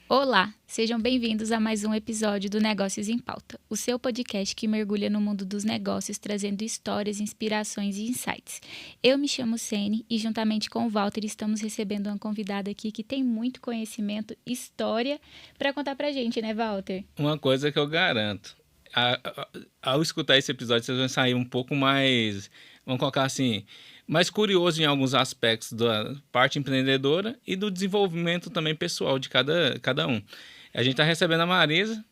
Olá, sejam bem-vindos a mais um episódio do Negócios em Pauta, o seu podcast que mergulha no mundo dos negócios, trazendo histórias, inspirações e insights. Eu me chamo Sene e, juntamente com o Walter, estamos recebendo uma convidada aqui que tem muito conhecimento, história, para contar pra gente, né, Walter? Uma coisa que eu garanto, ao escutar esse episódio, vocês vão sair um pouco mais, vamos colocar assim, mais curioso em alguns aspectos da parte empreendedora e do desenvolvimento também pessoal de cada um. A gente está recebendo a Marisa.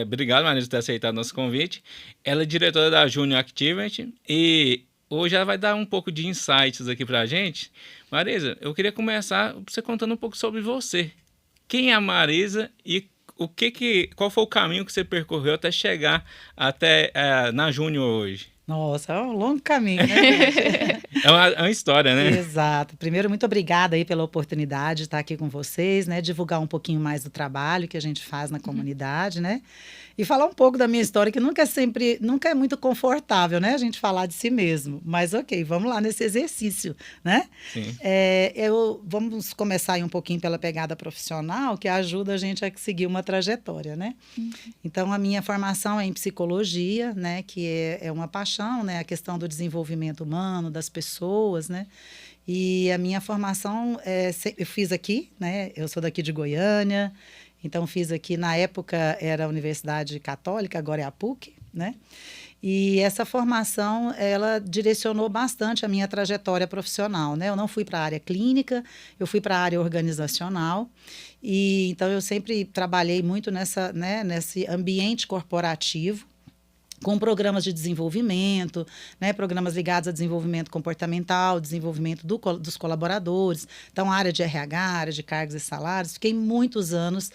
Obrigado, Marisa, por ter aceitado nosso convite. Ela é diretora da Junior Activity e hoje ela vai dar um pouco de insights aqui para a gente. Marisa, eu queria começar você contando um pouco sobre você. Quem é a Marisa e qual foi o caminho que você percorreu até chegar na Júnior hoje? Nossa, é um longo caminho, né, gente? É uma história, né? Exato. Primeiro, muito obrigada aí pela oportunidade de estar aqui com vocês, né? Divulgar um pouquinho mais do trabalho que a gente faz na comunidade, né? E falar um pouco da minha história, que nunca é muito confortável, né? A gente falar de si mesmo. Mas ok, vamos lá nesse exercício, né? Sim. Vamos começar aí um pouquinho pela pegada profissional, que ajuda a gente a seguir uma trajetória, né? Então, a minha formação é em psicologia, né? Que é uma paixão, né? A questão do desenvolvimento humano, das pessoas, né? E a minha formação, eu fiz aqui, né? Eu sou daqui de Goiânia. Então, fiz aqui, na época, era a Universidade Católica, agora é a PUC, né? E essa formação, ela direcionou bastante a minha trajetória profissional, né? Eu não fui para a área clínica, eu fui para a área organizacional. E, então, eu sempre trabalhei muito nesse ambiente corporativo, com programas de desenvolvimento, né, programas ligados a desenvolvimento comportamental, desenvolvimento dos colaboradores. Então, área de RH, área de cargos e salários. Fiquei muitos anos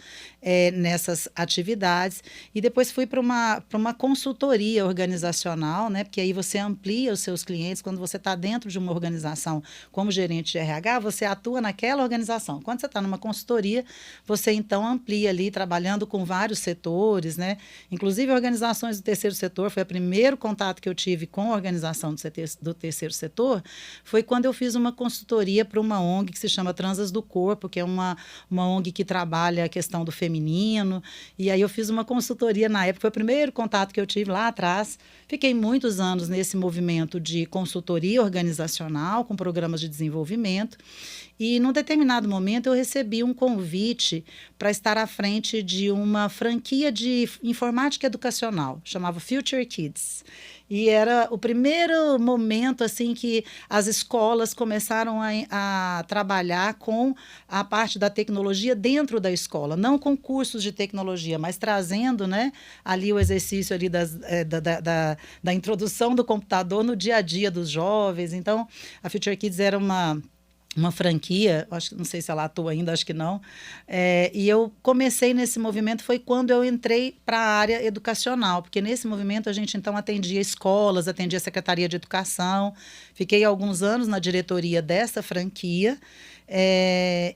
nessas atividades. E depois fui para uma consultoria organizacional, né, porque aí você amplia os seus clientes. Quando você está dentro de uma organização como gerente de RH, você atua naquela organização. Quando você está numa consultoria, você, então, amplia ali, trabalhando com vários setores, né, inclusive organizações do terceiro setor. Foi o primeiro contato que eu tive com a organização do terceiro setor, foi quando eu fiz uma consultoria para uma ONG que se chama Transas do Corpo, que é uma ONG que trabalha a questão do feminino, e aí eu fiz uma consultoria na época, foi o primeiro contato que eu tive lá atrás. Fiquei muitos anos nesse movimento de consultoria organizacional, com programas de desenvolvimento, e num determinado momento eu recebi um convite para estar à frente de uma franquia de informática educacional, chamava Future Kids. E era o primeiro momento assim que as escolas começaram a trabalhar com a parte da tecnologia dentro da escola, não com cursos de tecnologia, mas trazendo, né, ali o exercício ali da introdução do computador no dia a dia dos jovens. Então, a Future Kids era uma franquia, não sei se ela atua ainda, acho que não. E eu comecei nesse movimento, foi quando eu entrei para a área educacional, porque nesse movimento a gente, então, atendia escolas, atendia a Secretaria de Educação. Fiquei alguns anos na diretoria dessa franquia,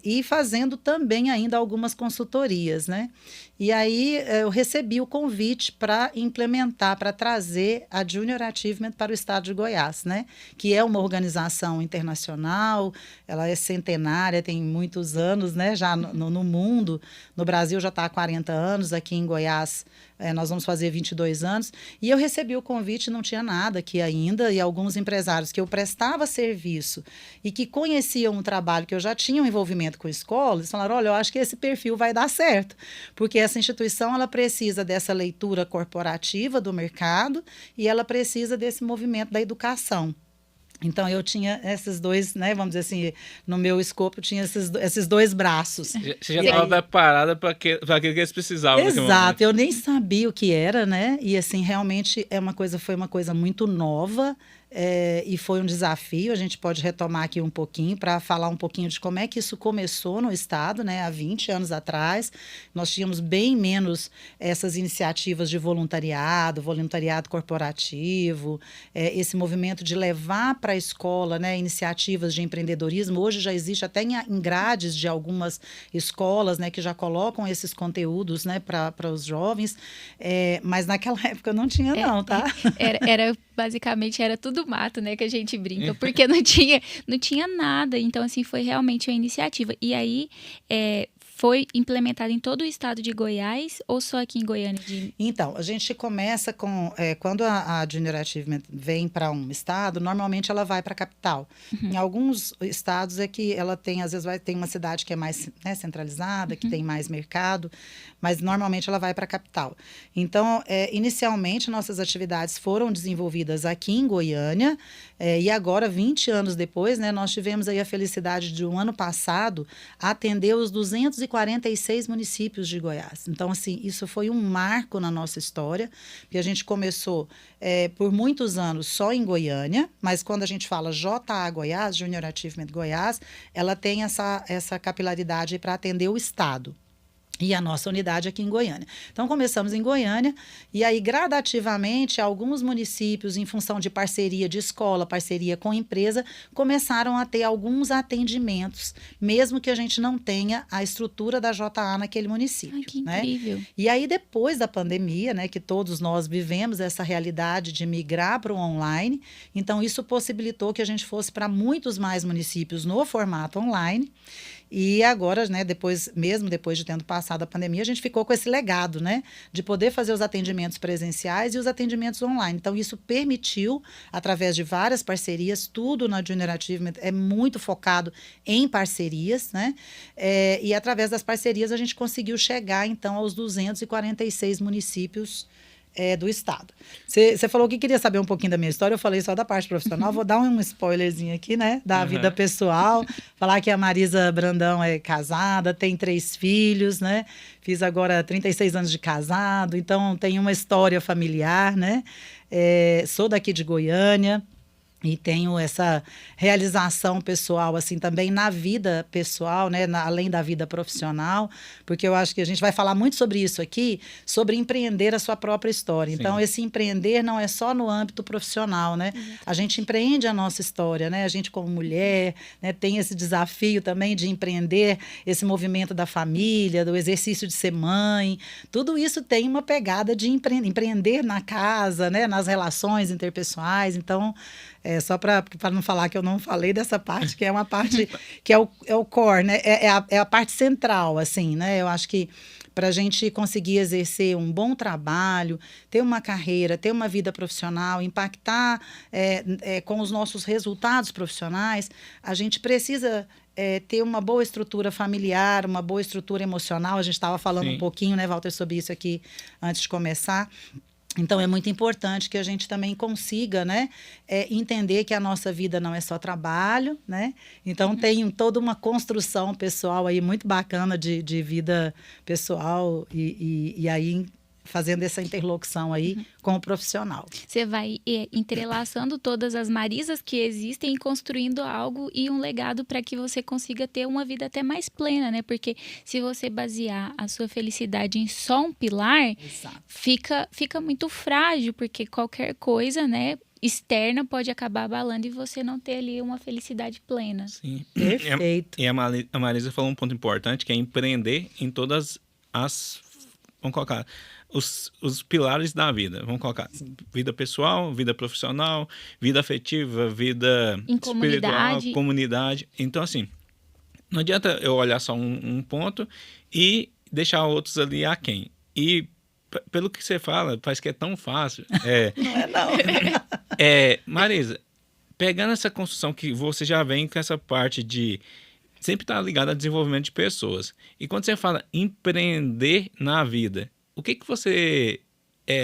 e fazendo também ainda algumas consultorias, né? E aí eu recebi o convite para implementar, para trazer a Junior Achievement para o estado de Goiás, né? Que é uma organização internacional, ela é centenária, tem muitos anos, né? Já no mundo. No Brasil já está há 40 anos, aqui em Goiás nós vamos fazer 22 anos. E eu recebi o convite, não tinha nada aqui ainda, e alguns empresários que eu prestava serviço e que conheciam um trabalho que eu já tinha um envolvimento com escolas, falaram, olha, eu acho que esse perfil vai dar certo, porque essa instituição ela precisa dessa leitura corporativa do mercado e ela precisa desse movimento da educação. Então, eu tinha esses dois, né, vamos dizer assim, no meu escopo, tinha esses dois braços. Você já estava preparada para aquilo que eles precisavam. Exato, eu nem sabia o que era, né? E, assim, realmente foi uma coisa muito nova. E foi um desafio. A gente pode retomar aqui um pouquinho para falar um pouquinho de como é que isso começou no estado, né? Há 20 anos atrás, nós tínhamos bem menos essas iniciativas de voluntariado corporativo, esse movimento de levar para a escola, né, iniciativas de empreendedorismo. Hoje já existe até em grades de algumas escolas, né, que já colocam esses conteúdos, né, para os jovens, mas naquela época não tinha não, tá? Era basicamente era tudo mato, né, que a gente brinca, porque não tinha nada. Então, assim, foi realmente uma iniciativa. E aí, foi implementado em todo o estado de Goiás ou só aqui em Goiânia? Então, a gente começa com... quando a Junior Achievement vem para um estado, normalmente ela vai para a capital. Em alguns estados é que ela tem, às vezes, tem uma cidade que é mais, né, centralizada, que tem mais mercado, mas normalmente ela vai para a capital. Então, inicialmente, nossas atividades foram desenvolvidas aqui em Goiânia, e agora, 20 anos depois, né, nós tivemos aí a felicidade de, um ano passado, atender os 246 municípios de Goiás. Então, assim, isso foi um marco na nossa história, porque a gente começou por muitos anos só em Goiânia, mas quando a gente fala JA Goiás, Junior Achievement Goiás, ela tem essa capilaridade para atender o estado. E a nossa unidade aqui em Goiânia. Então, começamos em Goiânia e aí, gradativamente, alguns municípios, em função de parceria de escola, parceria com empresa, começaram a ter alguns atendimentos, mesmo que a gente não tenha a estrutura da JA naquele município. Ai, que né? incrível. E aí, depois da pandemia, né, que todos nós vivemos essa realidade de migrar para o online, então isso possibilitou que a gente fosse para muitos mais municípios no formato online. E agora, né, depois de tendo passado a pandemia, a gente ficou com esse legado, né, de poder fazer os atendimentos presenciais e os atendimentos online. Então, isso permitiu, através de várias parcerias, tudo na Junior Achievement é muito focado em parcerias, né, e através das parcerias a gente conseguiu chegar, então, aos 246 municípios do estado. Você falou que queria saber um pouquinho da minha história, eu falei só da parte profissional, vou dar um spoilerzinho aqui, né, da vida pessoal, falar que a Marisa Brandão é casada, tem 3 filhos, né, fiz agora 36 anos de casado, então tem uma história familiar, né, sou daqui de Goiânia, e tenho essa realização pessoal, assim, também na vida pessoal, né? Além da vida profissional, porque eu acho que a gente vai falar muito sobre isso aqui, sobre empreender a sua própria história. Sim. Então, esse empreender não é só no âmbito profissional, né? A gente empreende a nossa história, né? A gente, como mulher, né, tem esse desafio também de empreender esse movimento da família, do exercício de ser mãe. Tudo isso tem uma pegada de empreender na casa, né? Nas relações interpessoais. Então, só para não falar que eu não falei dessa parte, que é uma parte que é o core, né? É a parte central, assim, né? Eu acho que para a gente conseguir exercer um bom trabalho, ter uma carreira, ter uma vida profissional, impactar com os nossos resultados profissionais, a gente precisa ter uma boa estrutura familiar, uma boa estrutura emocional. A gente estava falando um pouquinho, né, Walter, sobre isso aqui antes de começar. Então, é muito importante que a gente também consiga, né, entender que a nossa vida não é só trabalho, né? Então, tem toda uma construção pessoal aí muito bacana de vida pessoal e aí fazendo essa interlocução aí com o profissional. Você vai entrelaçando todas as Marisas que existem e construindo algo e um legado para que você consiga ter uma vida até mais plena, né? Porque se você basear a sua felicidade em só um pilar, fica muito frágil, porque qualquer coisa, né, externa pode acabar abalando e você não ter ali uma felicidade plena. Sim. Perfeito. E a Marisa falou um ponto importante, que é empreender em todas as... Vamos colocar... Os pilares da vida. Vamos colocar vida pessoal, vida profissional, vida afetiva, vida espiritual, comunidade. Então, assim, não adianta eu olhar só um ponto e deixar outros ali aquém. E pelo que você fala, parece que é tão fácil. Não é não. Marisa, pegando essa construção que você já vem com essa parte de sempre estar ligado a desenvolvimento de pessoas. E quando você fala empreender na vida, o que você...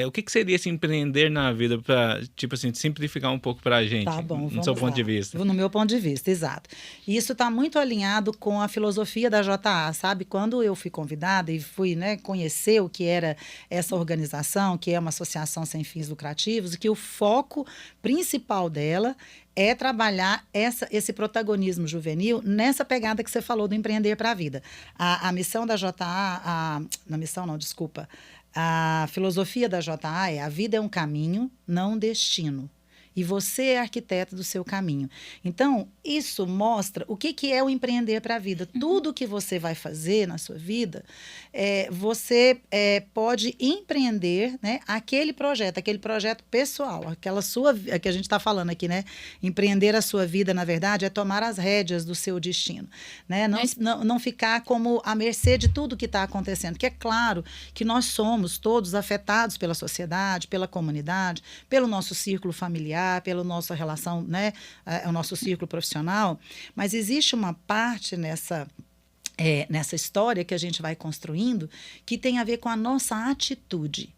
o que seria esse empreender na vida para, tipo assim, simplificar um pouco para a gente, tá bom, no seu ponto de vista? No meu ponto de vista, exato. E isso está muito alinhado com a filosofia da JA, sabe? Quando eu fui convidada e fui, né, conhecer o que era essa organização, que é uma associação sem fins lucrativos, que o foco principal dela é trabalhar esse protagonismo juvenil nessa pegada que você falou do empreender para a vida. A missão da JA, a filosofia da JA é: a vida é um caminho, não um destino. E você é arquiteta do seu caminho. Então, isso mostra o que é o empreender para a vida. Tudo que você vai fazer na sua vida, você pode empreender, né, aquele projeto pessoal, aquela sua, que a gente está falando aqui, né? Empreender a sua vida, na verdade, é tomar as rédeas do seu destino, né? Não ficar como à mercê de tudo que está acontecendo, que é claro que nós somos todos afetados pela sociedade, pela comunidade, pelo nosso círculo familiar, pela nossa relação, né, o nosso círculo profissional, mas existe uma parte nessa história que a gente vai construindo que tem a ver com a nossa atitude.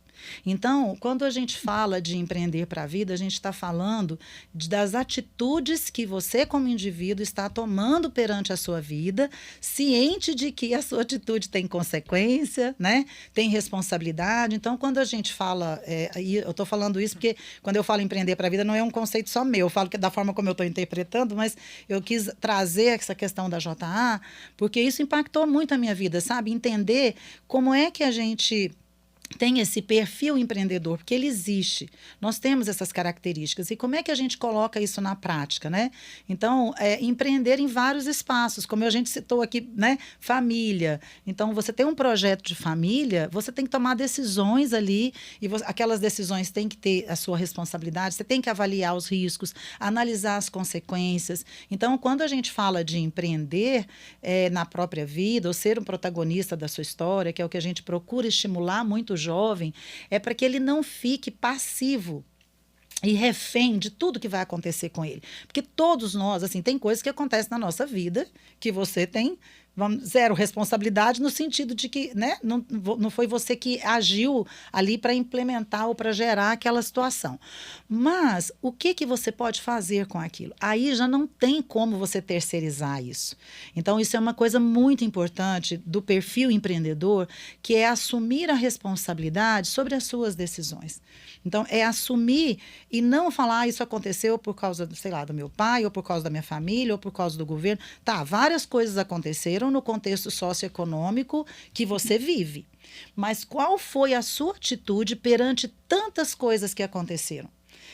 Então, quando a gente fala de empreender para a vida, a gente está falando das atitudes que você, como indivíduo, está tomando perante a sua vida, ciente de que a sua atitude tem consequência, né? Tem responsabilidade. Então, quando a gente fala, eu estou falando isso porque quando eu falo empreender para a vida, não é um conceito só meu, eu falo que é da forma como eu estou interpretando, mas eu quis trazer essa questão da JA, porque isso impactou muito a minha vida, sabe? Entender como é que a gente tem esse perfil empreendedor, porque ele existe. Nós temos essas características. E como é que a gente coloca isso na prática, né? Então, empreender em vários espaços, como a gente citou aqui, né? Família. Então, você tem um projeto de família, você tem que tomar decisões ali, e aquelas decisões têm que ter a sua responsabilidade, você tem que avaliar os riscos, analisar as consequências. Então, quando a gente fala de empreender na própria vida, ou ser um protagonista da sua história, que é o que a gente procura estimular muito jovem, é para que ele não fique passivo e refém de tudo que vai acontecer com ele. Porque todos nós, assim, tem coisas que acontecem na nossa vida que você tem zero responsabilidade no sentido de que, né, não foi você que agiu ali para implementar ou para gerar aquela situação. Mas o que você pode fazer com aquilo? Aí já não tem como você terceirizar isso. Então, isso é uma coisa muito importante do perfil empreendedor, que é assumir a responsabilidade sobre as suas decisões. Então, é assumir e não falar, isso aconteceu por causa, sei lá, do meu pai, ou por causa da minha família, ou por causa do governo. Tá, várias coisas aconteceram no contexto socioeconômico que você vive. Mas qual foi a sua atitude perante tantas coisas que aconteceram?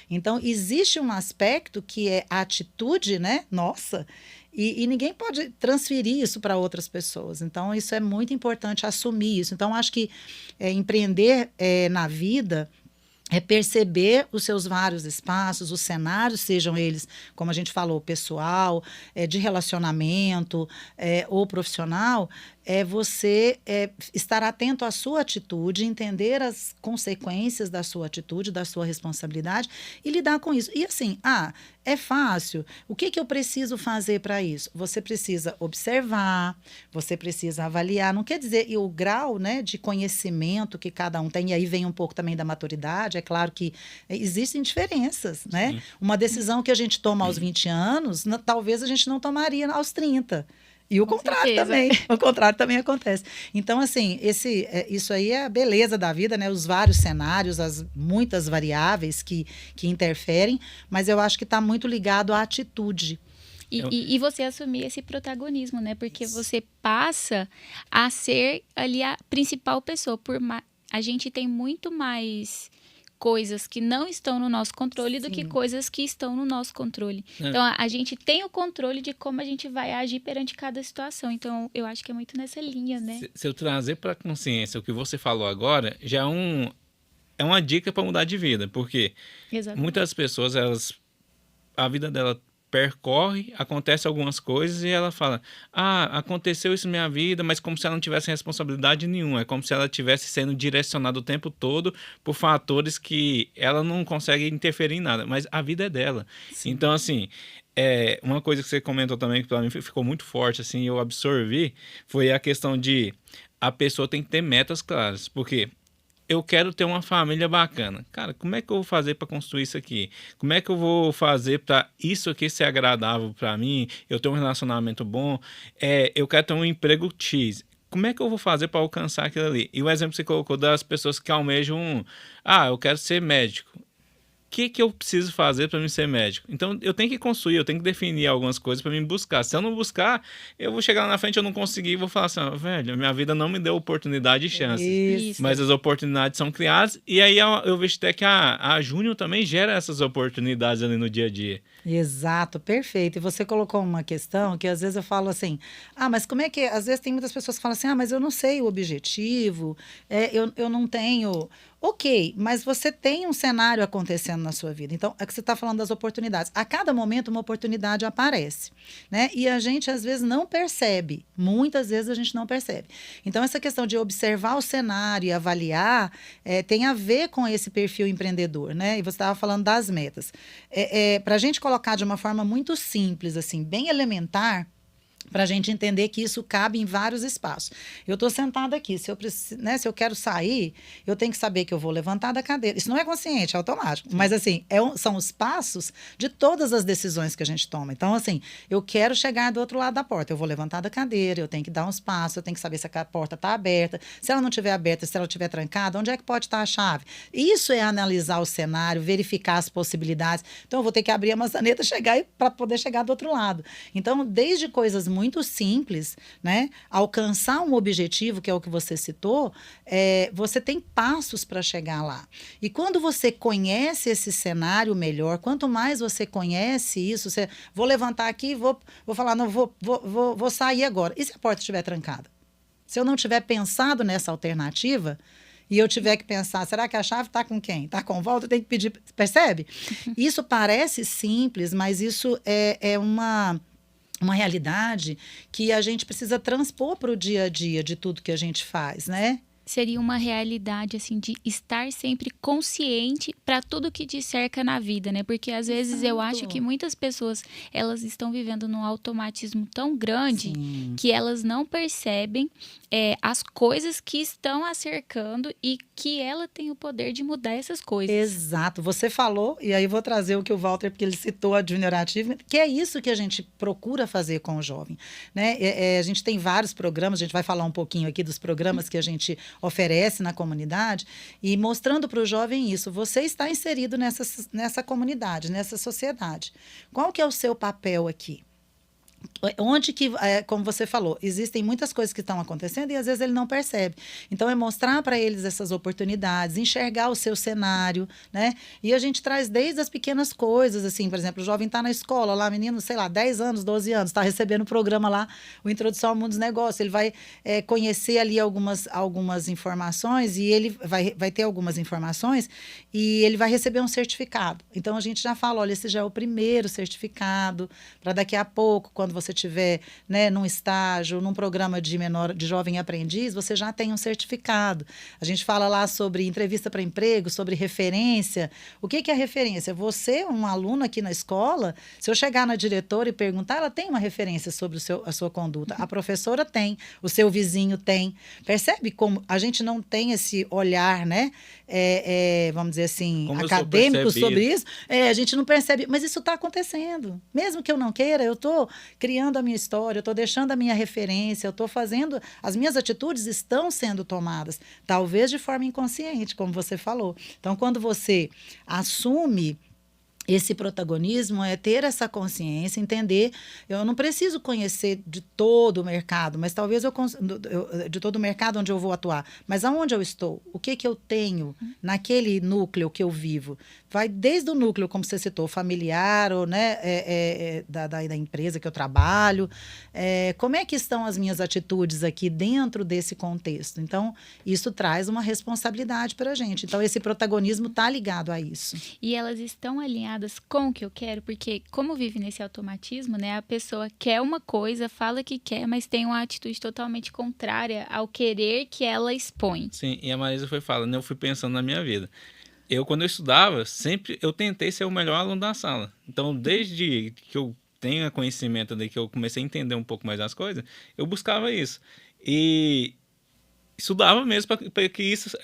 Então, existe um aspecto que é a atitude, né, nossa, e ninguém pode transferir isso para outras pessoas. Então, isso é muito importante assumir isso. Então, acho que empreender na vida é perceber os seus vários espaços, os cenários, sejam eles, como a gente falou, pessoal, de relacionamento ou profissional, você estar atento à sua atitude, entender as consequências da sua atitude, da sua responsabilidade e lidar com isso. E assim, é fácil. O que eu preciso fazer para isso? Você precisa observar, você precisa avaliar. Não quer dizer, e o grau, né, de conhecimento que cada um tem, e aí vem um pouco também da maturidade, é claro que existem diferenças, né? Sim. Uma decisão que a gente toma aos 20 anos, talvez a gente não tomaria aos 30. E o contrário também. O contrário também acontece. Então, assim, isso aí é a beleza da vida, né? Os vários cenários, as muitas variáveis que interferem, mas eu acho que está muito ligado à atitude. E você assumir esse protagonismo, né? Porque você passa a ser ali a principal pessoa. A gente tem muito mais coisas que não estão no nosso controle do que coisas que estão no nosso controle. Então, a gente tem o controle de como a gente vai agir perante cada situação. Então, eu acho que é muito nessa linha, né? Se eu trazer para a consciência o que você falou agora, já é uma dica para mudar de vida. Porque muitas pessoas, a vida dela percorre, acontece algumas coisas e ela fala, aconteceu isso na minha vida, mas como se ela não tivesse responsabilidade nenhuma, é como se ela estivesse sendo direcionada o tempo todo por fatores que ela não consegue interferir em nada, mas a vida é dela. Sim. Então, assim, uma coisa que você comentou também, que para mim ficou muito forte, assim, eu absorvi, foi a questão de a pessoa tem que ter metas claras, porque eu quero ter uma família bacana. Cara, como é que eu vou fazer para construir isso aqui? Como é que eu vou fazer para isso aqui ser agradável para mim? Eu ter um relacionamento bom? Eu quero ter um emprego X. Como é que eu vou fazer para alcançar aquilo ali? E o exemplo que você colocou das pessoas que almejam eu quero ser médico. que eu preciso fazer para me ser médico? Então, eu tenho que construir, eu tenho que definir algumas coisas para me buscar. Se eu não buscar, eu vou chegar lá na frente, eu não conseguir, vou falar assim, velho, minha vida não me deu oportunidade e chances. Isso. Mas as oportunidades são criadas, e aí eu vejo até que a Júnior também gera essas oportunidades ali no dia a dia. Exato, perfeito. E você colocou uma questão que às vezes eu falo assim, mas como é que... Às vezes tem muitas pessoas que falam assim, mas eu não sei o objetivo, eu não tenho... Ok, mas você tem um cenário acontecendo na sua vida. Então, é que você está falando das oportunidades. A cada momento, uma oportunidade aparece, né? E a gente, às vezes, não percebe. Muitas vezes, a gente não percebe. Então, essa questão de observar o cenário e avaliar tem a ver com esse perfil empreendedor, né? E você estava falando das metas. Para a gente colocar de uma forma muito simples, assim, bem elementar, para a gente entender que isso cabe em vários espaços. Eu estou sentada aqui, se eu quero sair, eu tenho que saber que eu vou levantar da cadeira. Isso não é consciente, é automático. Sim. Mas, assim, são os passos de todas as decisões que a gente toma. Então, assim, eu quero chegar do outro lado da porta, eu vou levantar da cadeira, eu tenho que dar uns passos, eu tenho que saber se a porta está aberta, se ela não estiver aberta, se ela estiver trancada, onde é que pode estar a chave? Isso é analisar o cenário, verificar as possibilidades. Então, eu vou ter que abrir a maçaneta, chegar para poder chegar do outro lado. Então, desde coisas muito simples, né? Alcançar um objetivo, que é o que você citou, você tem passos para chegar lá. E quando você conhece esse cenário melhor, quanto mais você conhece isso, vou levantar aqui, vou falar, não, vou sair agora. E se a porta estiver trancada? Se eu não tiver pensado nessa alternativa, e eu tiver que pensar, será que a chave está com quem? Está com volta? Tem que pedir, percebe? Isso parece simples, mas isso é uma realidade que a gente precisa transpor para o dia a dia de tudo que a gente faz, né? Seria uma realidade, assim, de estar sempre consciente para tudo que te cerca na vida, né? Porque, às vezes, eu acho que muitas pessoas, elas estão vivendo num automatismo tão grande Sim. que elas não percebem as coisas que estão a cercando e que ela tem o poder de mudar essas coisas. Exato. Você falou, e aí eu vou trazer o que o Walter, porque ele citou a Junior Achievement, que é isso que a gente procura fazer com o jovem, né? A gente tem vários programas, a gente vai falar um pouquinho aqui dos programas que a gente oferece na comunidade e mostrando para o jovem isso. Você está inserido nessa comunidade, nessa sociedade. Qual que é o seu papel aqui? Onde que, como você falou, existem muitas coisas que estão acontecendo e às vezes ele não percebe. Então, é mostrar para eles essas oportunidades, enxergar o seu cenário, né? E a gente traz desde as pequenas coisas, assim, por exemplo, o jovem está na escola, lá, menino, sei lá, 10 anos, 12 anos, está recebendo o programa lá, o Introdução ao Mundo dos Negócios. Ele vai conhecer ali algumas informações e ele vai ter algumas informações e ele vai receber um certificado. Então, a gente já fala, olha, esse já é o primeiro certificado, para daqui a pouco, quando você estiver, né, num estágio, num programa de jovem aprendiz, você já tem um certificado. A gente fala lá sobre entrevista para emprego, sobre referência. O que é referência? Você, um aluno aqui na escola, se eu chegar na diretora e perguntar, ela tem uma referência sobre a sua conduta. A professora tem, o seu vizinho tem. Percebe como a gente não tem esse olhar, né? Vamos dizer assim, como acadêmico sobre isso? A gente não percebe, mas isso está acontecendo. Mesmo que eu não queira, eu estou criando a minha história, eu estou deixando a minha referência, eu estou fazendo... As minhas atitudes estão sendo tomadas, talvez de forma inconsciente, como você falou. Então, quando você assume esse protagonismo, é ter essa consciência, entender, eu não preciso conhecer de todo o mercado, mas talvez de todo o mercado onde eu vou atuar, mas aonde eu estou, o que eu tenho naquele núcleo que eu vivo, vai desde o núcleo, como você citou, familiar, ou, né, da empresa que eu trabalho, como é que estão as minhas atitudes aqui dentro desse contexto. Então, isso traz uma responsabilidade para a gente. Então, esse protagonismo está ligado a isso. E elas estão alinhadas com o que eu quero, porque como vive nesse automatismo, né, a pessoa quer uma coisa, fala que quer, mas tem uma atitude totalmente contrária ao querer que ela expõe. Sim, e a Marisa foi falando, eu fui pensando na minha vida. Quando eu estudava, sempre eu tentei ser o melhor aluno da sala. Então, desde que eu tenho conhecimento, de que eu comecei a entender um pouco mais as coisas, eu buscava isso. E estudava mesmo para que isso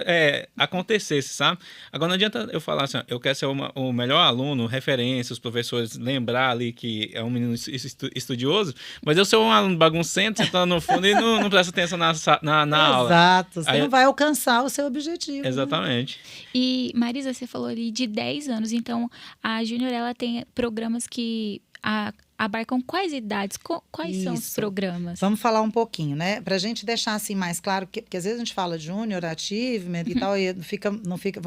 acontecesse, sabe? Agora não adianta eu falar assim, ó, eu quero ser o melhor aluno, referência, os professores lembrar ali que é um menino estudioso, mas eu sou um aluno baguncento, sentando no fundo e não presta atenção na aula. Exato, você Aí, não vai alcançar o seu objetivo. Exatamente. Né? E, Marisa, você falou ali de 10 anos, então a Júnior, ela tem programas que abarcam quais idades? Quais são os programas? Vamos falar um pouquinho, né? Para a gente deixar assim mais claro, porque às vezes a gente fala Junior, Achievement e tal, e não fica.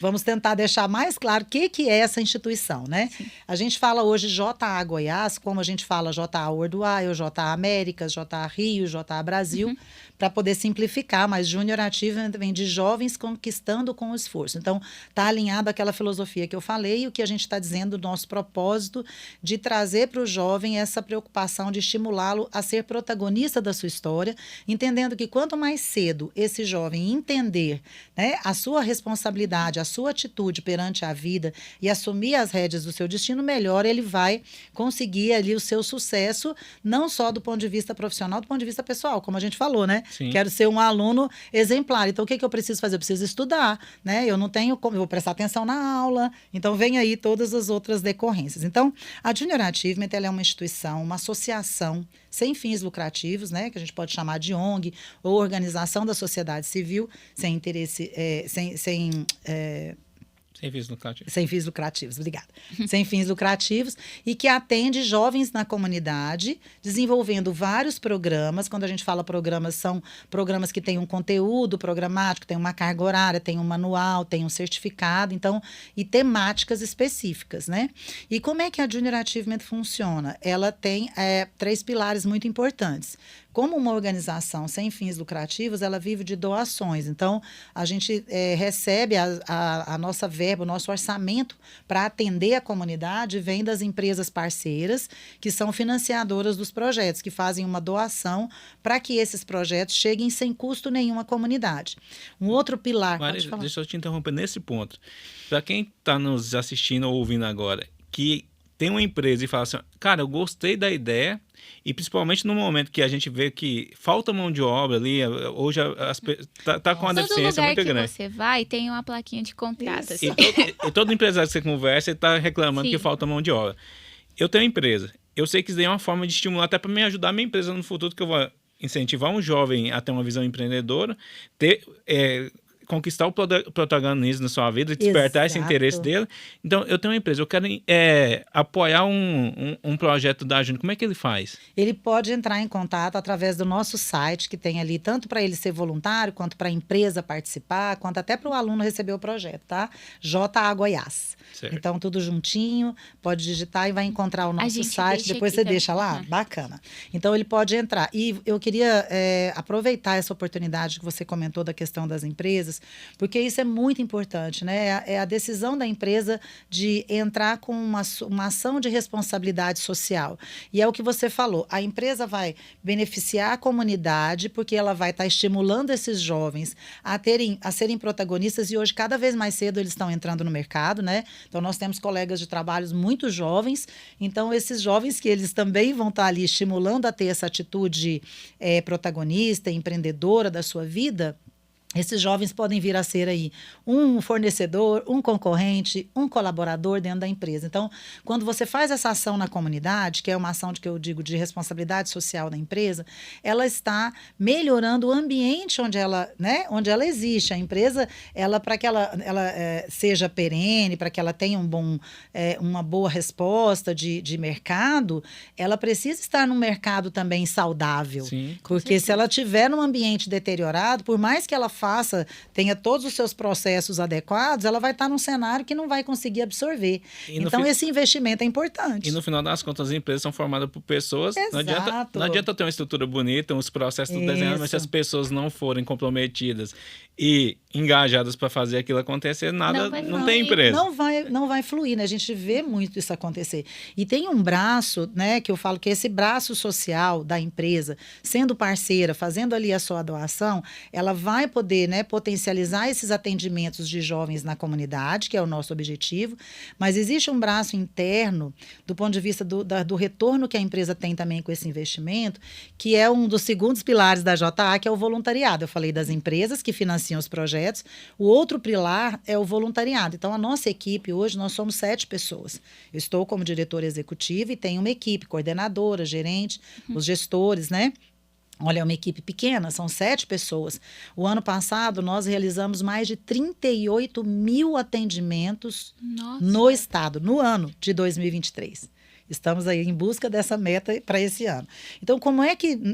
Vamos tentar deixar mais claro o que é essa instituição, né? Sim. A gente fala hoje JA Goiás, como a gente fala JA Worldwide, JA Américas, JA Rio, JA Brasil, para poder simplificar, mas Junior Achievement vem de jovens conquistando com o esforço. Então, está alinhado àquela filosofia que eu falei e o que a gente está dizendo do nosso propósito de trazer para o jovem essa preocupação de estimulá-lo a ser protagonista da sua história, entendendo que quanto mais cedo esse jovem entender, né, a sua responsabilidade, a sua atitude perante a vida e assumir as rédeas do seu destino, melhor ele vai conseguir ali o seu sucesso, não só do ponto de vista profissional, do ponto de vista pessoal, como a gente falou, né? Sim. Quero ser um aluno exemplar. Então, o que eu preciso fazer? Eu preciso estudar, né? Eu não tenho como, eu vou prestar atenção na aula. Então, vem aí todas as outras decorrências. Então, a Junior Achievement, ela é uma instituição, uma associação sem fins lucrativos, né? Que a gente pode chamar de ONG, ou organização da sociedade civil, sem interesse, sem fins lucrativos. Sem fins lucrativos, obrigada. Sem fins lucrativos, e que atende jovens na comunidade, desenvolvendo vários programas. Quando a gente fala programas, são programas que têm um conteúdo programático, tem uma carga horária, tem um manual, tem um certificado, então, e temáticas específicas, né? E como é que a Junior Achievement funciona? Ela tem 3 pilares muito importantes. Como uma organização sem fins lucrativos, ela vive de doações. Então, a gente recebe a nossa verba, o nosso orçamento para atender a comunidade, vem das empresas parceiras, que são financiadoras dos projetos, que fazem uma doação para que esses projetos cheguem sem custo nenhum à comunidade. Um outro pilar... Marisa, deixa eu te interromper nesse ponto. Para quem está nos assistindo ou ouvindo agora, que tem uma empresa e fala assim, cara, eu gostei da ideia, e principalmente no momento que a gente vê que falta mão de obra ali, hoje tá com uma deficiência muito grande. Todo lugar que você vai tem uma plaquinha de contrato. Assim. E todo empresário que você conversa está reclamando que falta mão de obra. Eu tenho uma empresa, eu sei que isso daí é uma forma de estimular até para me ajudar a minha empresa no futuro, que eu vou incentivar um jovem a ter uma visão empreendedora, conquistar o protagonismo na sua vida, despertar esse interesse dele. Então, eu tenho uma empresa, eu quero apoiar um projeto da Júnior. Como é que ele faz? Ele pode entrar em contato através do nosso site, que tem ali, tanto para ele ser voluntário, quanto para a empresa participar, quanto até para o aluno receber o projeto, tá? JA Goiás. Certo. Então, tudo juntinho, pode digitar e vai encontrar o nosso site. Depois você deixa lá? Bacana. Então, ele pode entrar. E eu queria aproveitar essa oportunidade que você comentou da questão das empresas, porque isso é muito importante, né? É a decisão da empresa de entrar com uma ação de responsabilidade social. E é o que você falou, a empresa vai beneficiar a comunidade, porque ela vai estar estimulando esses jovens a serem protagonistas, e hoje, cada vez mais cedo, eles estão entrando no mercado, né? Então, nós temos colegas de trabalhos muito jovens, então, esses jovens que eles também vão estar ali estimulando a ter essa atitude protagonista, empreendedora da sua vida. Esses jovens podem vir a ser aí um fornecedor, um concorrente, um colaborador dentro da empresa. Então, quando você faz essa ação na comunidade, que é uma ação que eu digo de responsabilidade social da empresa, ela está melhorando o ambiente onde ela existe. A empresa, para que ela seja perene, para que ela tenha uma boa resposta de mercado, ela precisa estar num mercado também saudável. Sim, porque se ela tiver num ambiente deteriorado, por mais que ela tenha todos os seus processos adequados, ela vai estar num cenário que não vai conseguir absorver. Então, esse investimento é importante. E no final das contas, as empresas são formadas por pessoas. Não adianta ter uma estrutura bonita, os processos desenhados, mas se as pessoas não forem comprometidas e engajadas para fazer aquilo acontecer, não tem empresa. Não vai fluir, né? A gente vê muito isso acontecer. E tem um braço, né, que eu falo que esse braço social da empresa, sendo parceira, fazendo ali a sua doação, ela vai poder poder, né, potencializar esses atendimentos de jovens na comunidade, que é o nosso objetivo, mas existe um braço interno, do ponto de vista do retorno que a empresa tem também com esse investimento, que é um dos segundos pilares da JA, que é o voluntariado. Eu falei das empresas que financiam os projetos, o outro pilar é o voluntariado. Então, a nossa equipe hoje, nós somos 7 pessoas. Eu estou como diretora executiva e tenho uma equipe, coordenadora, gerente, os gestores, né? Olha, é uma equipe pequena, são 7 pessoas. O ano passado, nós realizamos mais de 38 mil atendimentos no estado, no ano de 2023. Estamos aí em busca dessa meta para esse ano. Então,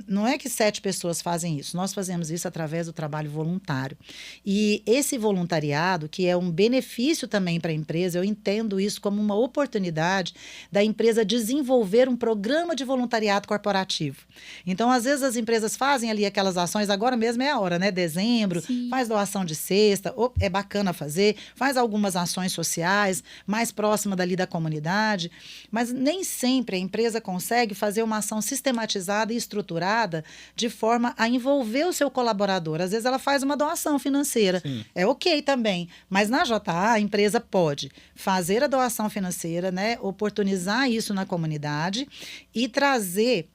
não é que 7 pessoas fazem isso, nós fazemos isso através do trabalho voluntário. E esse voluntariado, que é um benefício também para a empresa, eu entendo isso como uma oportunidade da empresa desenvolver um programa de voluntariado corporativo. Então, às vezes as empresas fazem ali aquelas ações, agora mesmo é a hora, né? Dezembro, Sim. Faz doação de cesta, é bacana fazer, faz algumas ações sociais, mais próxima dali da comunidade, mas nem sempre a empresa consegue fazer uma ação sistematizada e estruturada de forma a envolver o seu colaborador. Às vezes ela faz uma doação financeira. Sim. É ok também, mas na JA a empresa pode fazer a doação financeira, né, oportunizar isso na comunidade e trazer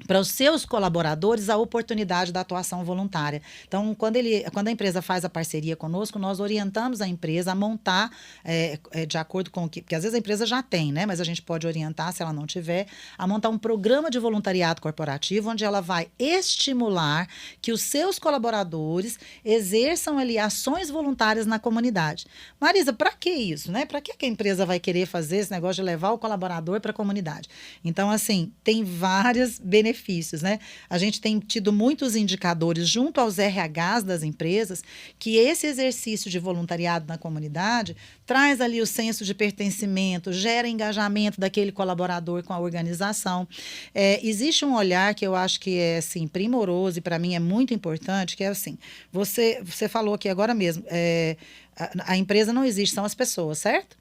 para os seus colaboradores a oportunidade da atuação voluntária. Então, quando a empresa faz a parceria conosco, nós orientamos a empresa a montar, de acordo com o que... Porque às vezes a empresa já tem, né? Mas a gente pode orientar, se ela não tiver, a montar um programa de voluntariado corporativo, onde ela vai estimular que os seus colaboradores exerçam ali ações voluntárias na comunidade. Marisa, para que isso, né? Para que a empresa vai querer fazer esse negócio de levar o colaborador para a comunidade? Então, assim, tem vários benefícios, né? A gente tem tido muitos indicadores junto aos RHs das empresas que esse exercício de voluntariado na comunidade traz ali o senso de pertencimento, gera engajamento daquele colaborador com a organização. Existe um olhar que eu acho que é assim, primoroso e para mim é muito importante, que é assim, você falou aqui agora mesmo, a empresa não existe, são as pessoas, certo?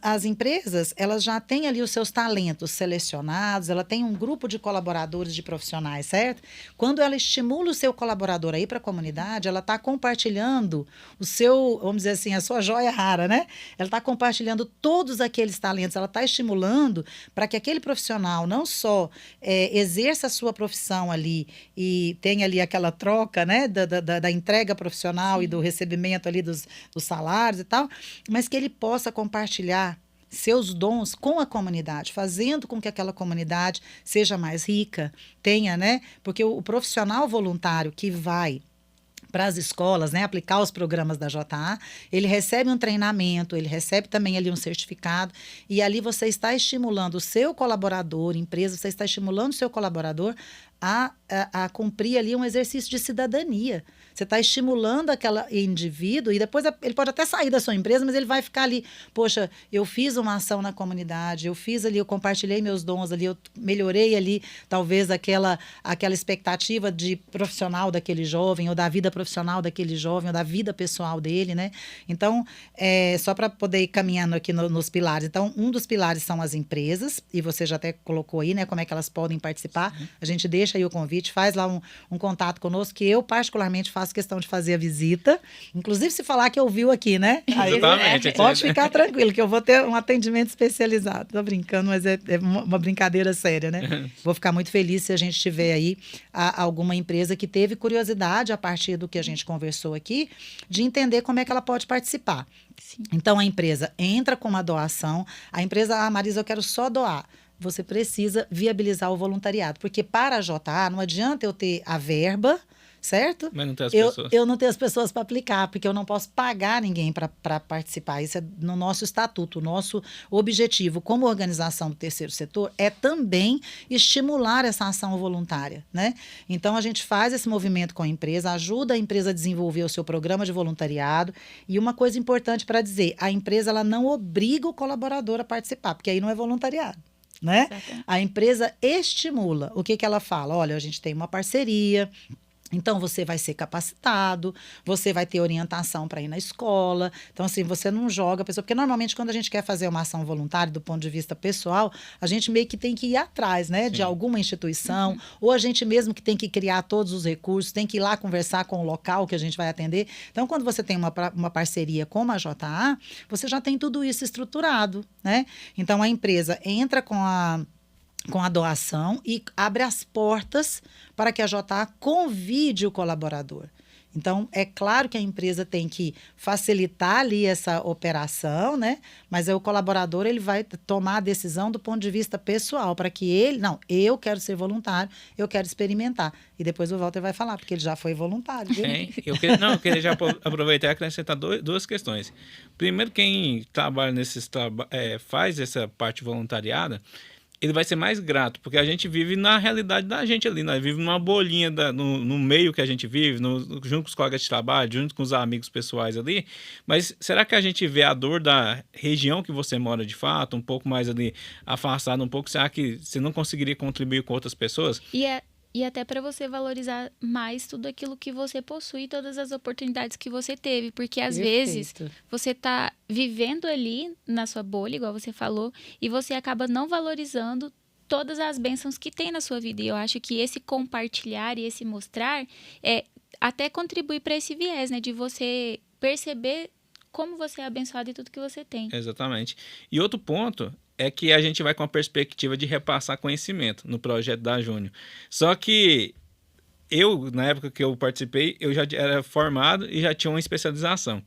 As empresas, elas já têm ali os seus talentos selecionados, ela tem um grupo de colaboradores, de profissionais, certo? Quando ela estimula o seu colaborador a ir para a comunidade, ela está compartilhando o seu, vamos dizer assim, a sua joia rara, né? Ela está compartilhando todos aqueles talentos, ela está estimulando para que aquele profissional não só exerça a sua profissão ali e tenha ali aquela troca, né, da entrega profissional. Sim. E do recebimento ali dos salários e tal, mas que ele possa compartilhar seus dons com a comunidade, fazendo com que aquela comunidade seja mais rica, tenha, né? Porque o profissional voluntário que vai para as escolas, né, aplicar os programas da JA, ele recebe um treinamento, ele recebe também ali um certificado, e ali você está estimulando o seu colaborador, empresa, você está estimulando o seu colaborador a cumprir ali um exercício de cidadania. Você está estimulando aquele indivíduo e depois ele pode até sair da sua empresa, mas ele vai ficar ali, poxa, eu fiz uma ação na comunidade, eu fiz ali, eu compartilhei meus dons ali, eu melhorei ali talvez aquela expectativa de profissional daquele jovem, ou da vida profissional daquele jovem, ou da vida pessoal dele, né? Então, só para poder ir caminhando aqui nos pilares. Então, um dos pilares são as empresas, e você já até colocou aí, né, como é que elas podem participar. Sim. A gente deixa aí o convite, faz lá um contato conosco, que eu particularmente faço questão de fazer a visita, inclusive se falar que ouviu aqui, né? Aí, exatamente. Pode ficar tranquilo, que eu vou ter um atendimento especializado. Tô brincando, mas é uma brincadeira séria, né? Vou ficar muito feliz se a gente tiver aí alguma empresa que teve curiosidade, a partir do que a gente conversou aqui, de entender como é que ela pode participar. Sim. Então, a empresa entra com uma doação, a empresa, Marisa, eu quero só doar. Você precisa viabilizar o voluntariado, porque para a JA não adianta eu ter a verba, certo? Mas não tem as pessoas. Eu não tenho as pessoas para aplicar, porque eu não posso pagar ninguém para participar. Isso é no nosso estatuto. O nosso objetivo como organização do terceiro setor é também estimular essa ação voluntária, né? Então, a gente faz esse movimento com a empresa, ajuda a empresa a desenvolver o seu programa de voluntariado. E uma coisa importante para dizer, a empresa ela não obriga o colaborador a participar, porque aí não é voluntariado. Né? A empresa estimula. O que ela fala? Olha, a gente tem uma parceria, Então, você vai ser capacitado, você vai ter orientação para ir na escola. Então, assim, você não joga a pessoa. Porque, normalmente, quando a gente quer fazer uma ação voluntária do ponto de vista pessoal, a gente meio que tem que ir atrás, né? De alguma instituição, ou a gente mesmo que tem que criar todos os recursos, tem que ir lá conversar com o local que a gente vai atender. Então, quando você tem uma parceria como a JA, você já tem tudo isso estruturado, né? Então, a empresa entra com a doação e abre as portas para que a JA convide o colaborador. Então, é claro que a empresa tem que facilitar ali essa operação, né? Mas o colaborador ele vai tomar a decisão do ponto de vista pessoal, para que ele, não, eu quero ser voluntário, eu quero experimentar. E depois o Walter vai falar, porque ele já foi voluntário. Viu? Eu queria já aproveitar e acrescentar duas questões. Primeiro, quem trabalha faz essa parte voluntariada, ele vai ser mais grato, porque a gente vive na realidade da gente ali, nós vivemos numa bolinha no meio que a gente vive, junto com os colegas de trabalho, junto com os amigos pessoais ali, mas será que a gente vê a dor da região que você mora de fato, um pouco mais ali afastado um pouco, será que você não conseguiria contribuir com outras pessoas? E até para você valorizar mais tudo aquilo que você possui, todas as oportunidades que você teve. Porque, às vezes, você está vivendo ali na sua bolha, igual você falou, e você acaba não valorizando todas as bênçãos que tem na sua vida. E eu acho que esse compartilhar e esse mostrar até contribui para esse viés, né? De você perceber como você é abençoado em tudo que você tem. Exatamente. E outro ponto é que a gente vai com a perspectiva de repassar conhecimento no projeto da Júnior. Só que eu, na época que eu participei, eu já era formado e já tinha uma especialização.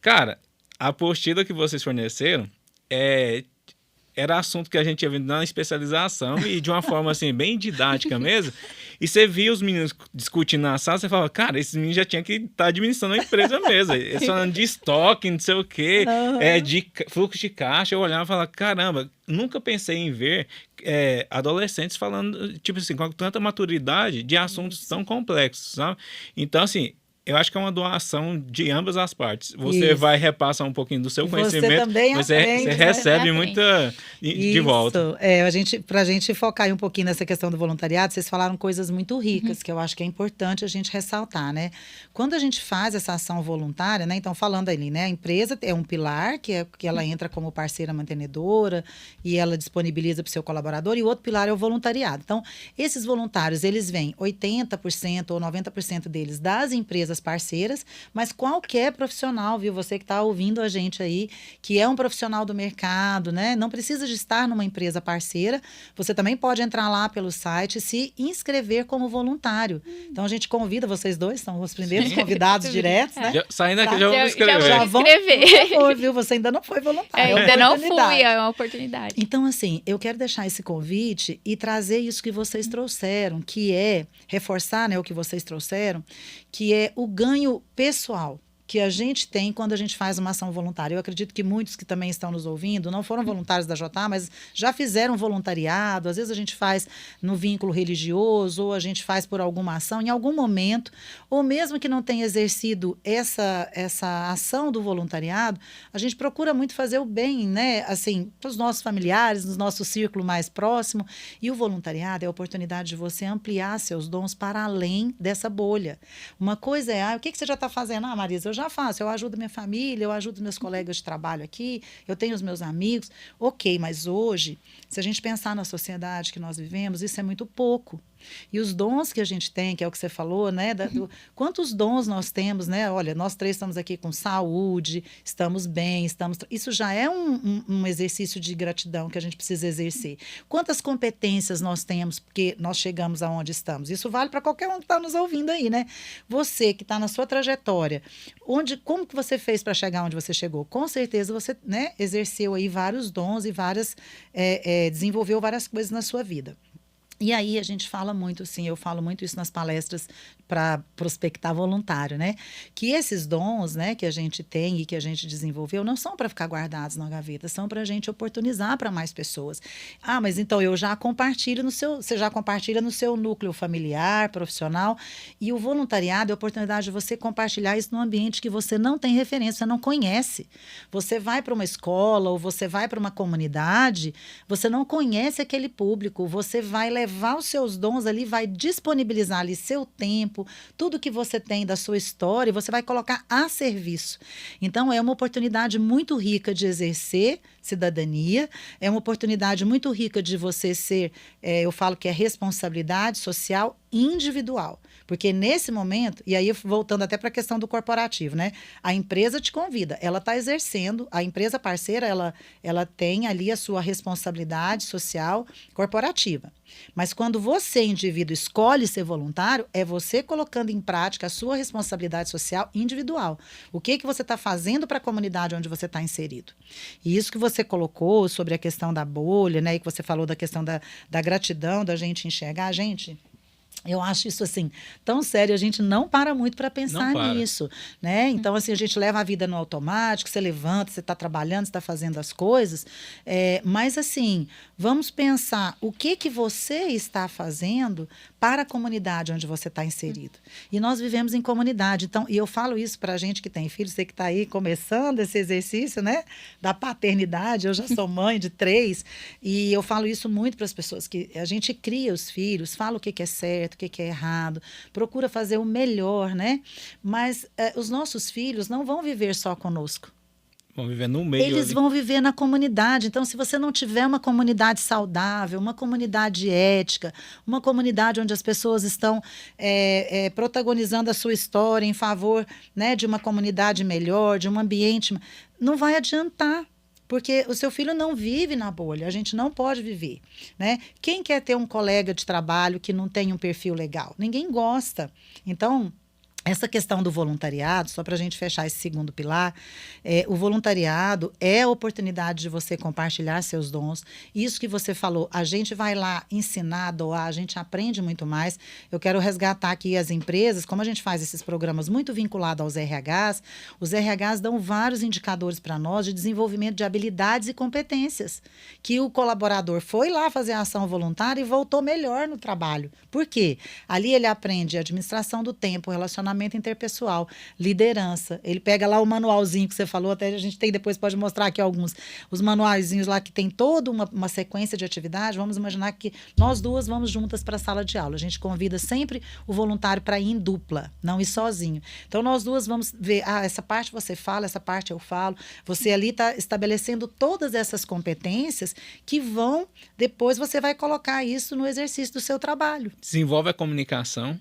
Cara, a apostila que vocês forneceram era assunto que a gente ia vendo na especialização e de uma forma assim, bem didática mesmo. E você via os meninos discutindo na sala, você falava, cara, esses meninos já tinham que estar administrando a empresa mesmo. Eles falando de estoque, não sei o quê, de fluxo de caixa. Eu olhava e falava, caramba, nunca pensei em ver adolescentes falando, tipo assim, com tanta maturidade de assuntos tão complexos, sabe? Então, assim, eu acho que é uma doação de ambas as partes. Você vai repassar um pouquinho do seu conhecimento, você também mas você recebe muita de volta. Para a gente focar aí um pouquinho nessa questão do voluntariado, vocês falaram coisas muito ricas, que eu acho que é importante a gente ressaltar, né? Quando a gente faz essa ação voluntária, né? Então, falando ali, né? A empresa é um pilar, que ela entra como parceira mantenedora e ela disponibiliza para o seu colaborador, e o outro pilar é o voluntariado. Então, esses voluntários, eles vêm 80% ou 90% deles das empresas parceiras, mas qualquer profissional, viu? Você que está ouvindo a gente aí, que é um profissional do mercado, né? Não precisa de estar numa empresa parceira, você também pode entrar lá pelo site e se inscrever como voluntário. Então, a gente convida, vocês dois são os primeiros convidados diretos, né? Saindo aqui, já vou me inscrever. Já vão inscrever. Por favor, viu? Você ainda não foi voluntário. Ainda não fui, é uma oportunidade. Então, assim, eu quero deixar esse convite e trazer isso que vocês trouxeram, que é reforçar, né, o que vocês trouxeram, que é o ganho pessoal que a gente tem quando a gente faz uma ação voluntária. Eu acredito que muitos que também estão nos ouvindo não foram voluntários da JA, mas já fizeram voluntariado. Às vezes a gente faz no vínculo religioso, ou a gente faz por alguma ação, em algum momento, ou mesmo que não tenha exercido essa ação do voluntariado, a gente procura muito fazer o bem, né? Assim, para os nossos familiares, no nosso círculo mais próximo. E o voluntariado é a oportunidade de você ampliar seus dons para além dessa bolha. Uma coisa é, o que você já está fazendo? Marisa, eu já faço, eu ajudo minha família, eu ajudo meus colegas de trabalho aqui, eu tenho os meus amigos. Ok, mas hoje, se a gente pensar na sociedade que nós vivemos, isso é muito pouco. E os dons que a gente tem, que é o que você falou, né? Quantos dons nós temos, né? Olha, nós três estamos aqui com saúde, estamos bem, isso já é um exercício de gratidão que a gente precisa exercer. Quantas competências nós temos porque nós chegamos aonde estamos? Isso vale para qualquer um que está nos ouvindo aí, né? Você que está na sua trajetória, como que você fez para chegar onde você chegou? Com certeza você, né, exerceu aí vários dons e desenvolveu várias coisas na sua vida. E aí a gente fala muito, assim, eu falo muito isso nas palestras para prospectar voluntário, né? Que esses dons, né, que a gente tem e que a gente desenvolveu não são para ficar guardados na gaveta, são para a gente oportunizar para mais pessoas. Ah, mas então eu já compartilho você já compartilha no seu núcleo familiar, profissional, e o voluntariado é a oportunidade de você compartilhar isso num ambiente que você não tem referência, você não conhece. Você vai para uma escola ou você vai para uma comunidade, você não conhece aquele público, você vai levar levar os seus dons ali, vai disponibilizar ali seu tempo, tudo que você tem da sua história, você vai colocar a serviço. Então, é uma oportunidade muito rica de exercer cidadania, é uma oportunidade muito rica de você ser, eu falo que é responsabilidade social individual. Porque nesse momento, e aí voltando até para a questão do corporativo, né? A empresa te convida, ela está exercendo, a empresa parceira, ela tem ali a sua responsabilidade social corporativa. Mas quando você, indivíduo, escolhe ser voluntário, é você colocando em prática a sua responsabilidade social individual. O que você está fazendo para a comunidade onde você está inserido? E isso que você colocou sobre a questão da bolha, né? E que você falou da questão da gratidão, da gente enxergar a gente. Eu acho isso, assim, tão sério, a gente não para muito para pensar nisso, né? Então, assim, a gente leva a vida no automático, você levanta, você está trabalhando, você está fazendo as coisas, mas, assim, vamos pensar o que você está fazendo para a comunidade onde você está inserido. E nós vivemos em comunidade, então, e eu falo isso para a gente que tem filhos, você que está aí começando esse exercício, né, da paternidade, eu já sou mãe de 3, e eu falo isso muito para as pessoas, que a gente cria os filhos, fala o que é certo, o que é errado, procura fazer o melhor, né? Mas os nossos filhos não vão viver só conosco. Vão viver no meio. Eles vão viver na comunidade. Então, se você não tiver uma comunidade saudável, uma comunidade ética, uma comunidade onde as pessoas estão protagonizando a sua história em favor, né, de uma comunidade melhor, de um ambiente, não vai adiantar. Porque o seu filho não vive na bolha, a gente não pode viver, né? Quem quer ter um colega de trabalho que não tem um perfil legal? Ninguém gosta. Então, essa questão do voluntariado, só para a gente fechar esse segundo pilar, o voluntariado é a oportunidade de você compartilhar seus dons. Isso que você falou, a gente vai lá ensinar, doar, a gente aprende muito mais. Eu quero resgatar aqui as empresas, como a gente faz esses programas muito vinculados aos RHs, os RHs dão vários indicadores para nós de desenvolvimento de habilidades e competências, que o colaborador foi lá fazer a ação voluntária e voltou melhor no trabalho. Por quê? Ali ele aprende administração do tempo, relacionamento interpessoal, liderança. Ele pega lá o manualzinho que você falou, até a gente tem depois, pode mostrar aqui alguns, os manualzinhos lá que tem toda uma sequência de atividade. Vamos imaginar que nós duas vamos juntas para a sala de aula. A gente convida sempre o voluntário para ir em dupla, não ir sozinho. Então, nós duas vamos ver, essa parte você fala, essa parte eu falo. Você ali está estabelecendo todas essas competências que vão, depois você vai colocar isso no exercício do seu trabalho. Desenvolve a comunicação.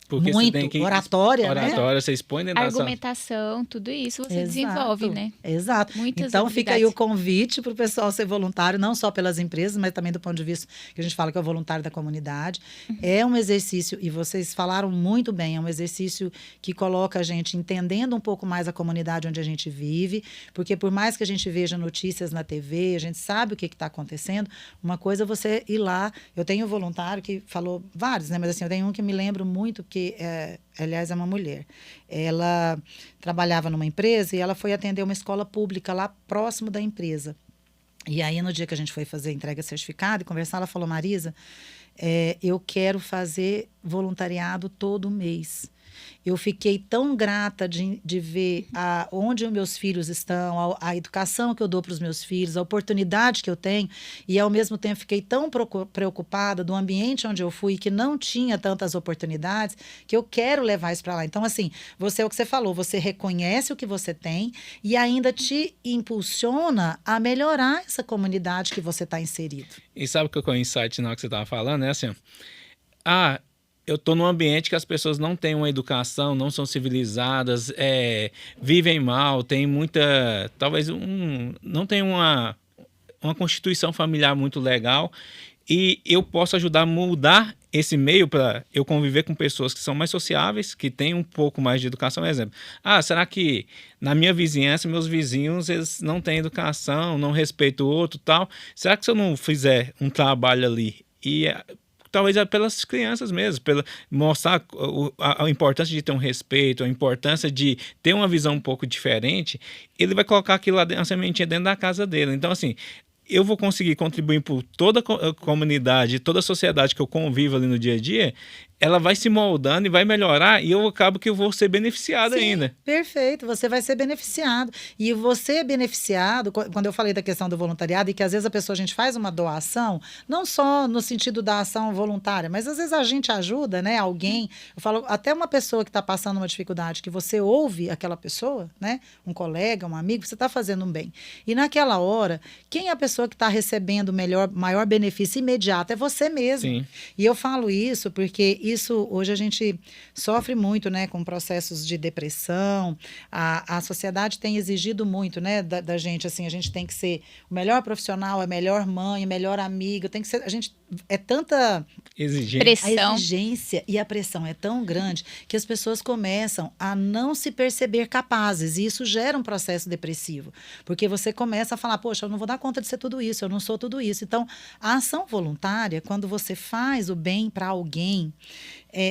Porque muito, você tem que oratória, né? Você expõe dentro argumentação, tudo isso você desenvolve, né? Exato. Muitas então, habilidades. Fica aí o convite para o pessoal ser voluntário, não só pelas empresas, mas também do ponto de vista que a gente fala que é o voluntário da comunidade. É um exercício, e vocês falaram muito bem, é um exercício que coloca a gente entendendo um pouco mais a comunidade onde a gente vive, porque por mais que a gente veja notícias na TV, a gente sabe o que está acontecendo, uma coisa é você ir lá. Eu tenho um voluntário que falou vários, né? Mas assim, eu tenho um que me lembro muito, que aliás, é uma mulher. Ela trabalhava numa empresa e ela foi atender uma escola pública lá próximo da empresa. E aí, no dia que a gente foi fazer entrega de certificado e conversar, ela falou: Marisa, eu quero fazer voluntariado todo mês. Eu fiquei tão grata de ver onde os meus filhos estão, a educação que eu dou para os meus filhos, a oportunidade que eu tenho, e ao mesmo tempo fiquei tão preocupada do ambiente onde eu fui, que não tinha tantas oportunidades, que eu quero levar isso para lá. Então, assim, é o que você falou, você reconhece o que você tem e ainda te impulsiona a melhorar essa comunidade que você está inserido. E sabe o que é o insight na hora que você estava falando? É assim, eu estou num ambiente que as pessoas não têm uma educação, não são civilizadas, vivem mal, tem muita... Talvez não tem uma constituição familiar muito legal, e eu posso ajudar a mudar esse meio para eu conviver com pessoas que são mais sociáveis, que têm um pouco mais de educação. Por exemplo, será que na minha vizinhança, meus vizinhos, eles não têm educação, não respeitam o outro e tal? Será que se eu não fizer um trabalho ali talvez pelas crianças mesmo, mostrar a importância de ter um respeito, a importância de ter uma visão um pouco diferente, ele vai colocar aquilo lá, uma sementinha dentro da casa dele. Então, assim, eu vou conseguir contribuir por toda a comunidade, toda a sociedade que eu convivo ali no dia a dia, ela vai se moldando e vai melhorar e eu acabo que eu vou ser beneficiado ainda. Perfeito, você vai ser beneficiado. E você é beneficiado, quando eu falei da questão do voluntariado, e que às vezes a gente faz uma doação, não só no sentido da ação voluntária, mas às vezes a gente ajuda, né, alguém. Eu falo, até uma pessoa que está passando uma dificuldade, que você ouve aquela pessoa, né, um colega, um amigo, você está fazendo um bem. E naquela hora, quem é a pessoa que está recebendo o maior benefício imediato? É você mesmo. Sim. E eu falo isso porque isso, hoje a gente sofre muito, né, com processos de depressão. A sociedade tem exigido muito, né, da gente, assim, a gente tem que ser o melhor profissional, a melhor mãe, a melhor amiga, tem que ser, a gente, é tanta Pressão. a exigência e a pressão é tão grande que as pessoas começam a não se perceber capazes, e isso gera um processo depressivo, porque você começa a falar, poxa, eu não vou dar conta de ser tudo isso, eu não sou tudo isso. Então, a ação voluntária, quando você faz o bem para alguém,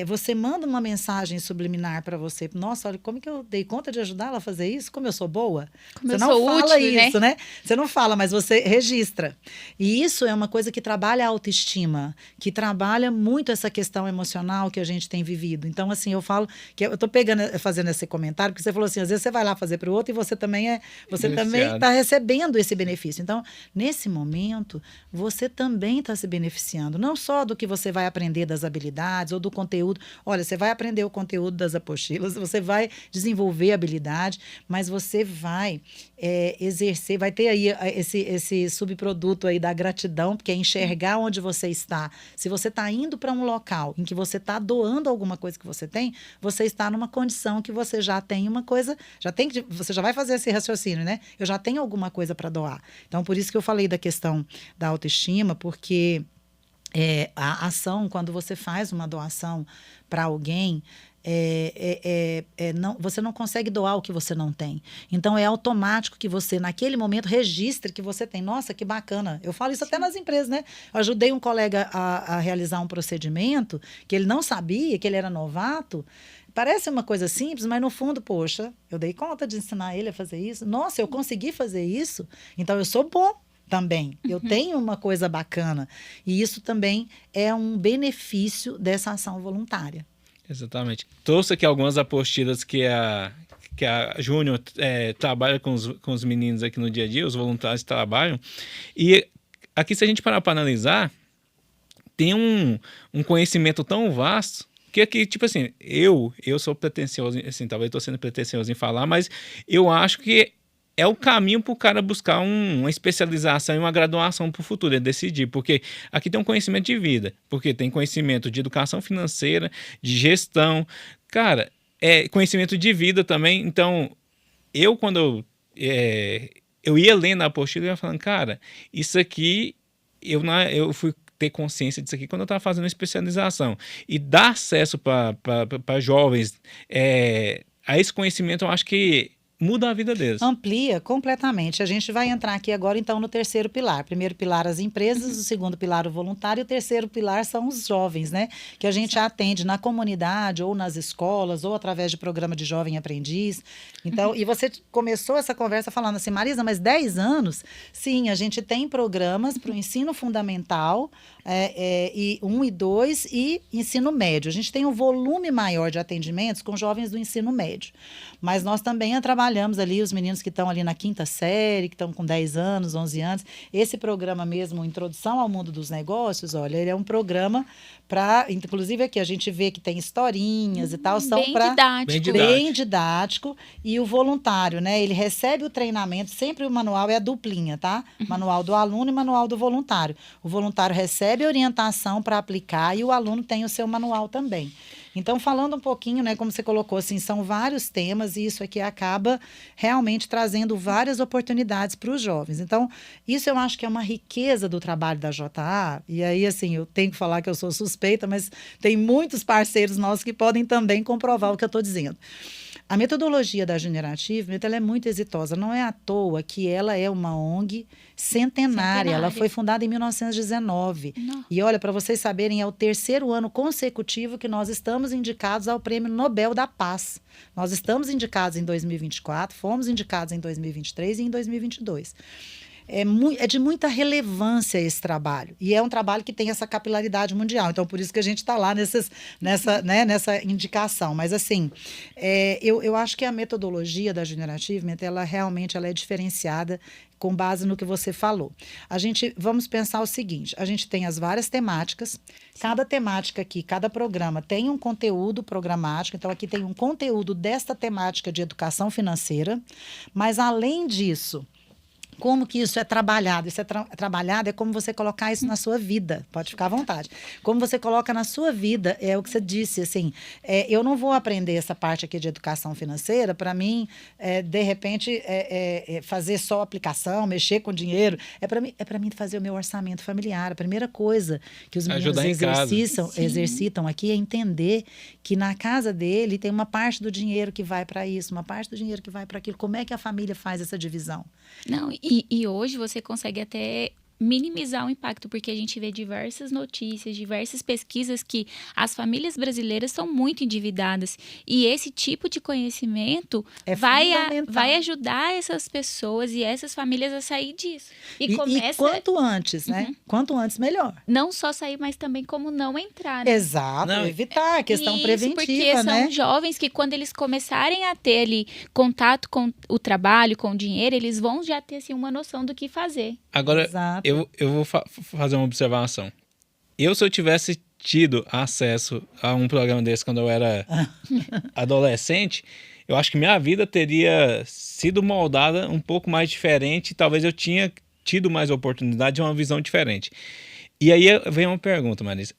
você manda uma mensagem subliminar para você. Nossa, olha, como que eu dei conta de ajudá-la a fazer isso? Como eu sou boa? Como você eu não sou fala útil, isso, né? Você não fala, mas você registra. E isso é uma coisa que trabalha a autoestima, que trabalha muito essa questão emocional que a gente tem vivido. Então, assim, eu falo que eu tô fazendo esse comentário, porque você falou assim, às vezes você vai lá fazer para o outro e você também está recebendo esse benefício. Então, nesse momento, você também está se beneficiando, não só do que você vai aprender das habilidades ou do conteúdo. Olha, você vai aprender o conteúdo das apostilas, você vai desenvolver habilidade, mas você vai exercer, vai ter aí esse subproduto aí da gratidão, porque é enxergar onde você está. Se você está indo para um local em que você está doando alguma coisa que você está numa condição que você já tem uma coisa, você já vai fazer esse raciocínio, né? Eu já tenho alguma coisa para doar. Então, por isso que eu falei da questão da autoestima, porque a ação, quando você faz uma doação para alguém, você não consegue doar o que você não tem. Então, é automático que você, naquele momento, registre que você tem. Nossa, que bacana. Eu falo isso até nas empresas, né? Eu ajudei um colega a realizar um procedimento que ele não sabia, que ele era novato. Parece uma coisa simples, mas no fundo, poxa, eu dei conta de ensinar ele a fazer isso. Nossa, eu consegui fazer isso, então eu sou bom também. Eu tenho uma coisa bacana. E isso também é um benefício dessa ação voluntária. Exatamente. Trouxe aqui algumas apostilas que a Júnior trabalha com os meninos aqui no dia a dia, os voluntários trabalham. E aqui, se a gente parar para analisar, tem um conhecimento tão vasto que aqui, tipo assim, eu sou pretensioso, assim, talvez estou sendo pretensioso em falar, mas eu acho que é o caminho para o cara buscar uma especialização e uma graduação para o futuro, é decidir, porque aqui tem um conhecimento de vida, porque tem conhecimento de educação financeira, de gestão, cara, conhecimento de vida também. Então, quando eu ia lendo a apostila, eu ia falando, cara, isso aqui, eu fui ter consciência disso aqui quando eu estava fazendo a especialização, e dar acesso para jovens a esse conhecimento, eu acho que muda a vida deles. Amplia completamente. A gente vai entrar aqui agora, então, no terceiro pilar. Primeiro pilar, as empresas, o segundo pilar, o voluntário, e o terceiro pilar são os jovens, né? Que a gente atende na comunidade, ou nas escolas, ou através de programa de jovem aprendiz. Então, e você começou essa conversa falando assim, Marisa, mas 10 anos? Sim, a gente tem programas para o ensino fundamental, e 1 e 2, e ensino médio. A gente tem um volume maior de atendimentos com jovens do ensino médio. Mas nós também trabalhamos ali os meninos que estão ali na 5ª série, que estão com 10 anos, 11 anos. Esse programa mesmo, Introdução ao Mundo dos Negócios, olha, ele é um programa para, inclusive aqui a gente vê que tem historinhas e tal, são para bem didático. E o voluntário, né, ele recebe o treinamento, sempre o manual é a duplinha, tá? Manual do aluno e manual do voluntário. O voluntário recebe orientação para aplicar e o aluno tem o seu manual também. Então, falando um pouquinho, né, como você colocou, assim, são vários temas e isso aqui acaba realmente trazendo várias oportunidades para os jovens. Então, isso eu acho que é uma riqueza do trabalho da JA, e aí, assim, eu tenho que falar que eu sou suspeita, mas tem muitos parceiros nossos que podem também comprovar o que eu estou dizendo. A metodologia da Junior Achievement, ela é muito exitosa. Não é à toa que ela é uma ONG centenária. Ela foi fundada em 1919. Não. E olha, para vocês saberem, é o 3º ano consecutivo que nós estamos indicados ao Prêmio Nobel da Paz. Nós estamos indicados em 2024, fomos indicados em 2023 e em 2022. é de muita relevância esse trabalho. E é um trabalho que tem essa capilaridade mundial. Então, por isso que a gente está lá nessa indicação. Mas, assim, eu acho que a metodologia da Junior Achievement, ela realmente é diferenciada com base no que você falou. Vamos pensar o seguinte, a gente tem as várias temáticas, cada temática aqui, cada programa tem um conteúdo programático, então aqui tem um conteúdo desta temática de educação financeira, mas além disso, como que isso é trabalhado? Isso é trabalhado é como você colocar isso na sua vida. Pode ficar à vontade. Como você coloca na sua vida, é o que você disse, assim, eu não vou aprender essa parte aqui de educação financeira para mim, de repente, fazer só aplicação, mexer com dinheiro. É para mim fazer o meu orçamento familiar. A primeira coisa que os meninos exercitam aqui é entender que na casa dele tem uma parte do dinheiro que vai para isso, uma parte do dinheiro que vai para aquilo. Como é que a família faz essa divisão? Não, e hoje você consegue até minimizar o impacto, porque a gente vê diversas notícias, diversas pesquisas que as famílias brasileiras são muito endividadas. E esse tipo de conhecimento vai ajudar essas pessoas e essas famílias a sair disso. E quanto antes, né? Quanto antes, melhor. Não só sair, mas também como não entrar. Né? Exato, evitar a questão preventiva, porque né? São jovens que quando eles começarem a ter ali contato com o trabalho, com o dinheiro, eles vão já ter assim, uma noção do que fazer. Agora, eu vou fazer uma observação. Se eu tivesse tido acesso a um programa desse quando eu era adolescente, eu acho que minha vida teria sido moldada um pouco mais diferente. Talvez eu tinha tido mais oportunidade de uma visão diferente. E aí vem uma pergunta, Marisa.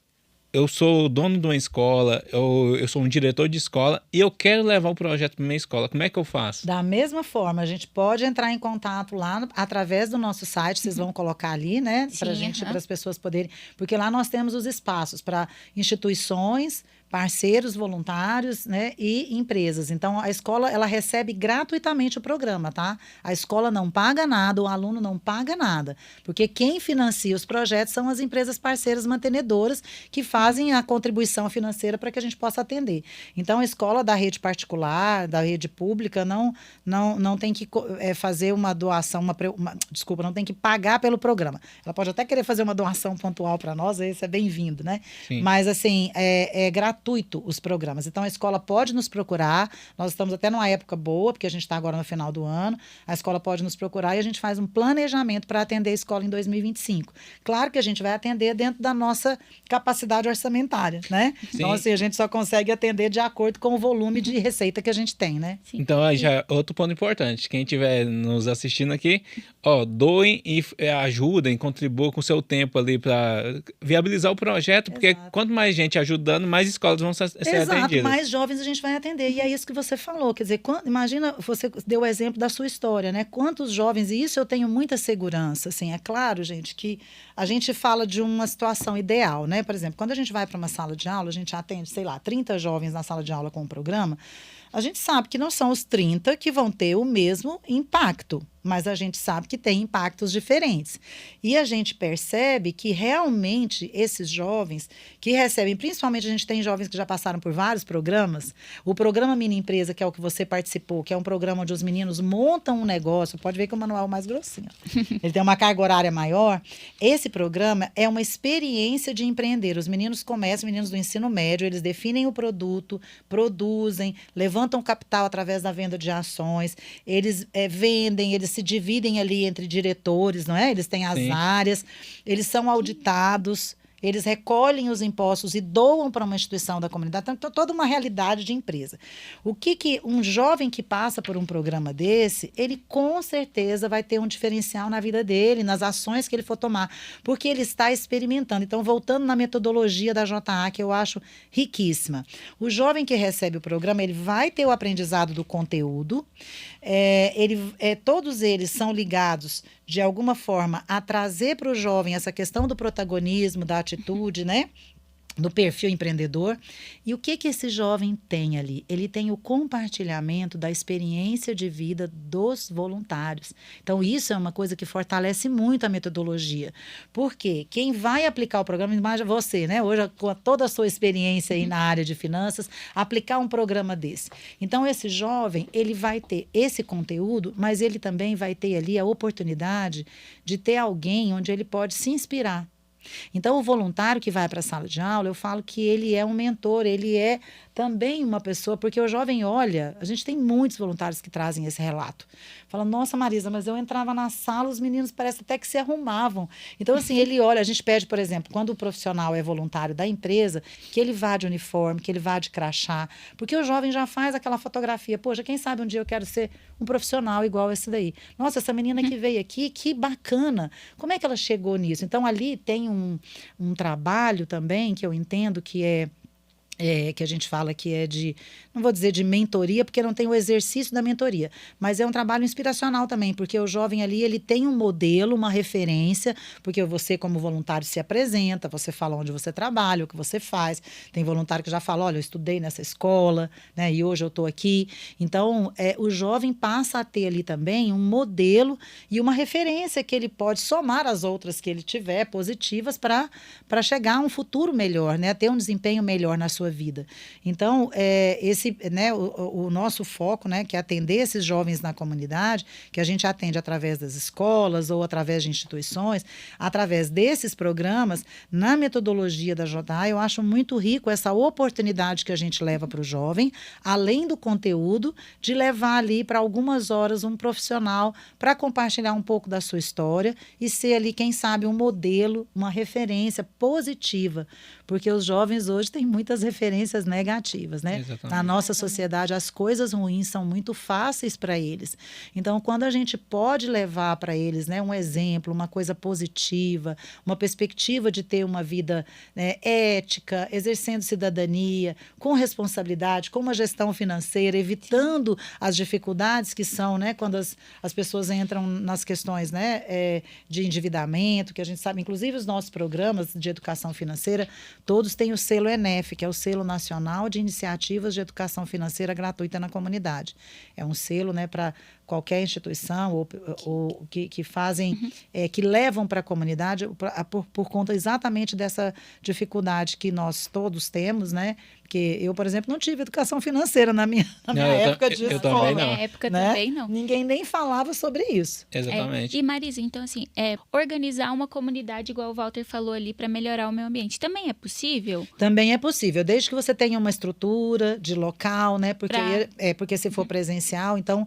Eu sou dono de uma escola, eu sou um diretor de escola e eu quero levar o projeto para minha escola. Como é que eu faço? Da mesma forma, a gente pode entrar em contato lá através do nosso site, vocês vão colocar ali, né? Para as pessoas poderem. Porque lá nós temos os espaços para instituições, parceiros voluntários, né, e empresas. Então, a escola, ela recebe gratuitamente o programa, tá? A escola não paga nada, o aluno não paga nada, porque quem financia os projetos são as empresas parceiras mantenedoras que fazem a contribuição financeira para que a gente possa atender. Então, a escola da rede particular, da rede pública, não tem que fazer uma doação, não tem que pagar pelo programa. Ela pode até querer fazer uma doação pontual para nós, isso é bem-vindo, né? Sim. Mas, assim, é gratuito os programas. Então, a escola pode nos procurar. Nós estamos até numa época boa, porque a gente está agora no final do ano. A escola pode nos procurar e a gente faz um planejamento para atender a escola em 2025. Claro que a gente vai atender dentro da nossa capacidade orçamentária, né? Sim. Então, assim, a gente só consegue atender de acordo com o volume de receita que a gente tem, né? Sim. Então, aí já é outro ponto importante. Quem estiver nos assistindo aqui, doem e ajudem, contribuam com o seu tempo ali para viabilizar o projeto, porque quanto mais gente ajudando, mais escolas vão ser atendidas. Mais jovens a gente vai atender. E é isso que você falou. Quer dizer, imagina, você deu o exemplo da sua história, né? Quantos jovens, e isso eu tenho muita segurança, assim, é claro, gente, que a gente fala de uma situação ideal, né? Por exemplo, quando a gente vai para uma sala de aula, a gente atende, 30 jovens na sala de aula com o programa, a gente sabe que não são os 30 que vão ter o mesmo impacto, mas a gente sabe que tem impactos diferentes. E a gente percebe que realmente esses jovens que recebem, principalmente a gente tem jovens que já passaram por vários programas, o programa Mini Empresa, que é o que você participou, que é um programa onde os meninos montam um negócio, pode ver que o manual é mais grossinho, ele tem uma carga horária maior. Esse programa é uma experiência de empreender. Os meninos do ensino médio, eles definem o produto, produzem, levantam capital através da venda de ações, eles vendem, eles se dividem ali entre diretores, não é? Eles têm as áreas, eles são auditados, eles recolhem os impostos e doam para uma instituição da comunidade. Então, toda uma realidade de empresa. O que um jovem que passa por um programa desse, ele com certeza vai ter um diferencial na vida dele, nas ações que ele for tomar, porque ele está experimentando. Então, voltando na metodologia da JA, que eu acho riquíssima. O jovem que recebe o programa, ele vai ter o aprendizado do conteúdo, todos eles são ligados, de alguma forma, a trazer para o jovem essa questão do protagonismo, da atitude, né? no perfil empreendedor. E o que esse jovem tem ali? Ele tem o compartilhamento da experiência de vida dos voluntários. Então, isso é uma coisa que fortalece muito a metodologia. Porque quem vai aplicar o programa, imagina você, né? Hoje, com toda a sua experiência aí na área de finanças, aplicar um programa desse. Então, esse jovem, ele vai ter esse conteúdo, mas ele também vai ter ali a oportunidade de ter alguém onde ele pode se inspirar. Então, o voluntário que vai para a sala de aula, eu falo que ele é um mentor, ele é também uma pessoa, porque o jovem olha, a gente tem muitos voluntários que trazem esse relato. Fala, nossa, Marisa, mas eu entrava na sala, os meninos parece até que se arrumavam. Então, assim, ele olha, a gente pede, por exemplo, quando o profissional é voluntário da empresa, que ele vá de uniforme, que ele vá de crachá, porque o jovem já faz aquela fotografia. Poxa, quem sabe um dia eu quero ser um profissional igual esse daí. Nossa, essa menina que veio aqui, que bacana. Como é que ela chegou nisso? Então, ali tem um trabalho também que eu entendo que que a gente fala que é de, não vou dizer de mentoria, porque não tem o exercício da mentoria, mas é um trabalho inspiracional também, porque o jovem ali, ele tem um modelo, uma referência, porque você como voluntário se apresenta, você fala onde você trabalha, o que você faz, tem voluntário que já fala, olha, eu estudei nessa escola, né, e hoje eu estou aqui. Então, o jovem passa a ter ali também um modelo e uma referência que ele pode somar às outras que ele tiver, positivas, para chegar a um futuro melhor, né, ter um desempenho melhor na sua vida. Então, o nosso foco, né, que é atender esses jovens na comunidade, que a gente atende através das escolas ou através de instituições, através desses programas, na metodologia da JA, eu acho muito rico essa oportunidade que a gente leva para o jovem, além do conteúdo, de levar ali para algumas horas um profissional para compartilhar um pouco da sua história e ser ali, quem sabe, um modelo, uma referência positiva, porque os jovens hoje têm muitas referências negativas, né? Exatamente. Na nossa sociedade, as coisas ruins são muito fáceis para eles. Então, quando a gente pode levar para eles, né, um exemplo, uma coisa positiva, uma perspectiva de ter uma vida, né, ética, exercendo cidadania, com responsabilidade, com uma gestão financeira, evitando as dificuldades que são, né, quando as pessoas entram nas questões, né, de endividamento, que a gente sabe, inclusive os nossos programas de educação financeira, todos têm o selo ENEF, que é o Selo Nacional de Iniciativas de Educação Financeira Gratuita na Comunidade. É um selo, né, para qualquer instituição ou que fazem, que levam para a comunidade por conta exatamente dessa dificuldade que nós todos temos, né? Porque eu, por exemplo, não tive educação financeira na minha época de eu escola. também não. Na minha época né? também não. Ninguém nem falava sobre isso. Exatamente. E Marisa, então assim, organizar uma comunidade, igual o Walter falou ali, para melhorar o meio ambiente, também é possível? Também é possível, desde que você tenha uma estrutura de local, né? Porque se for presencial, então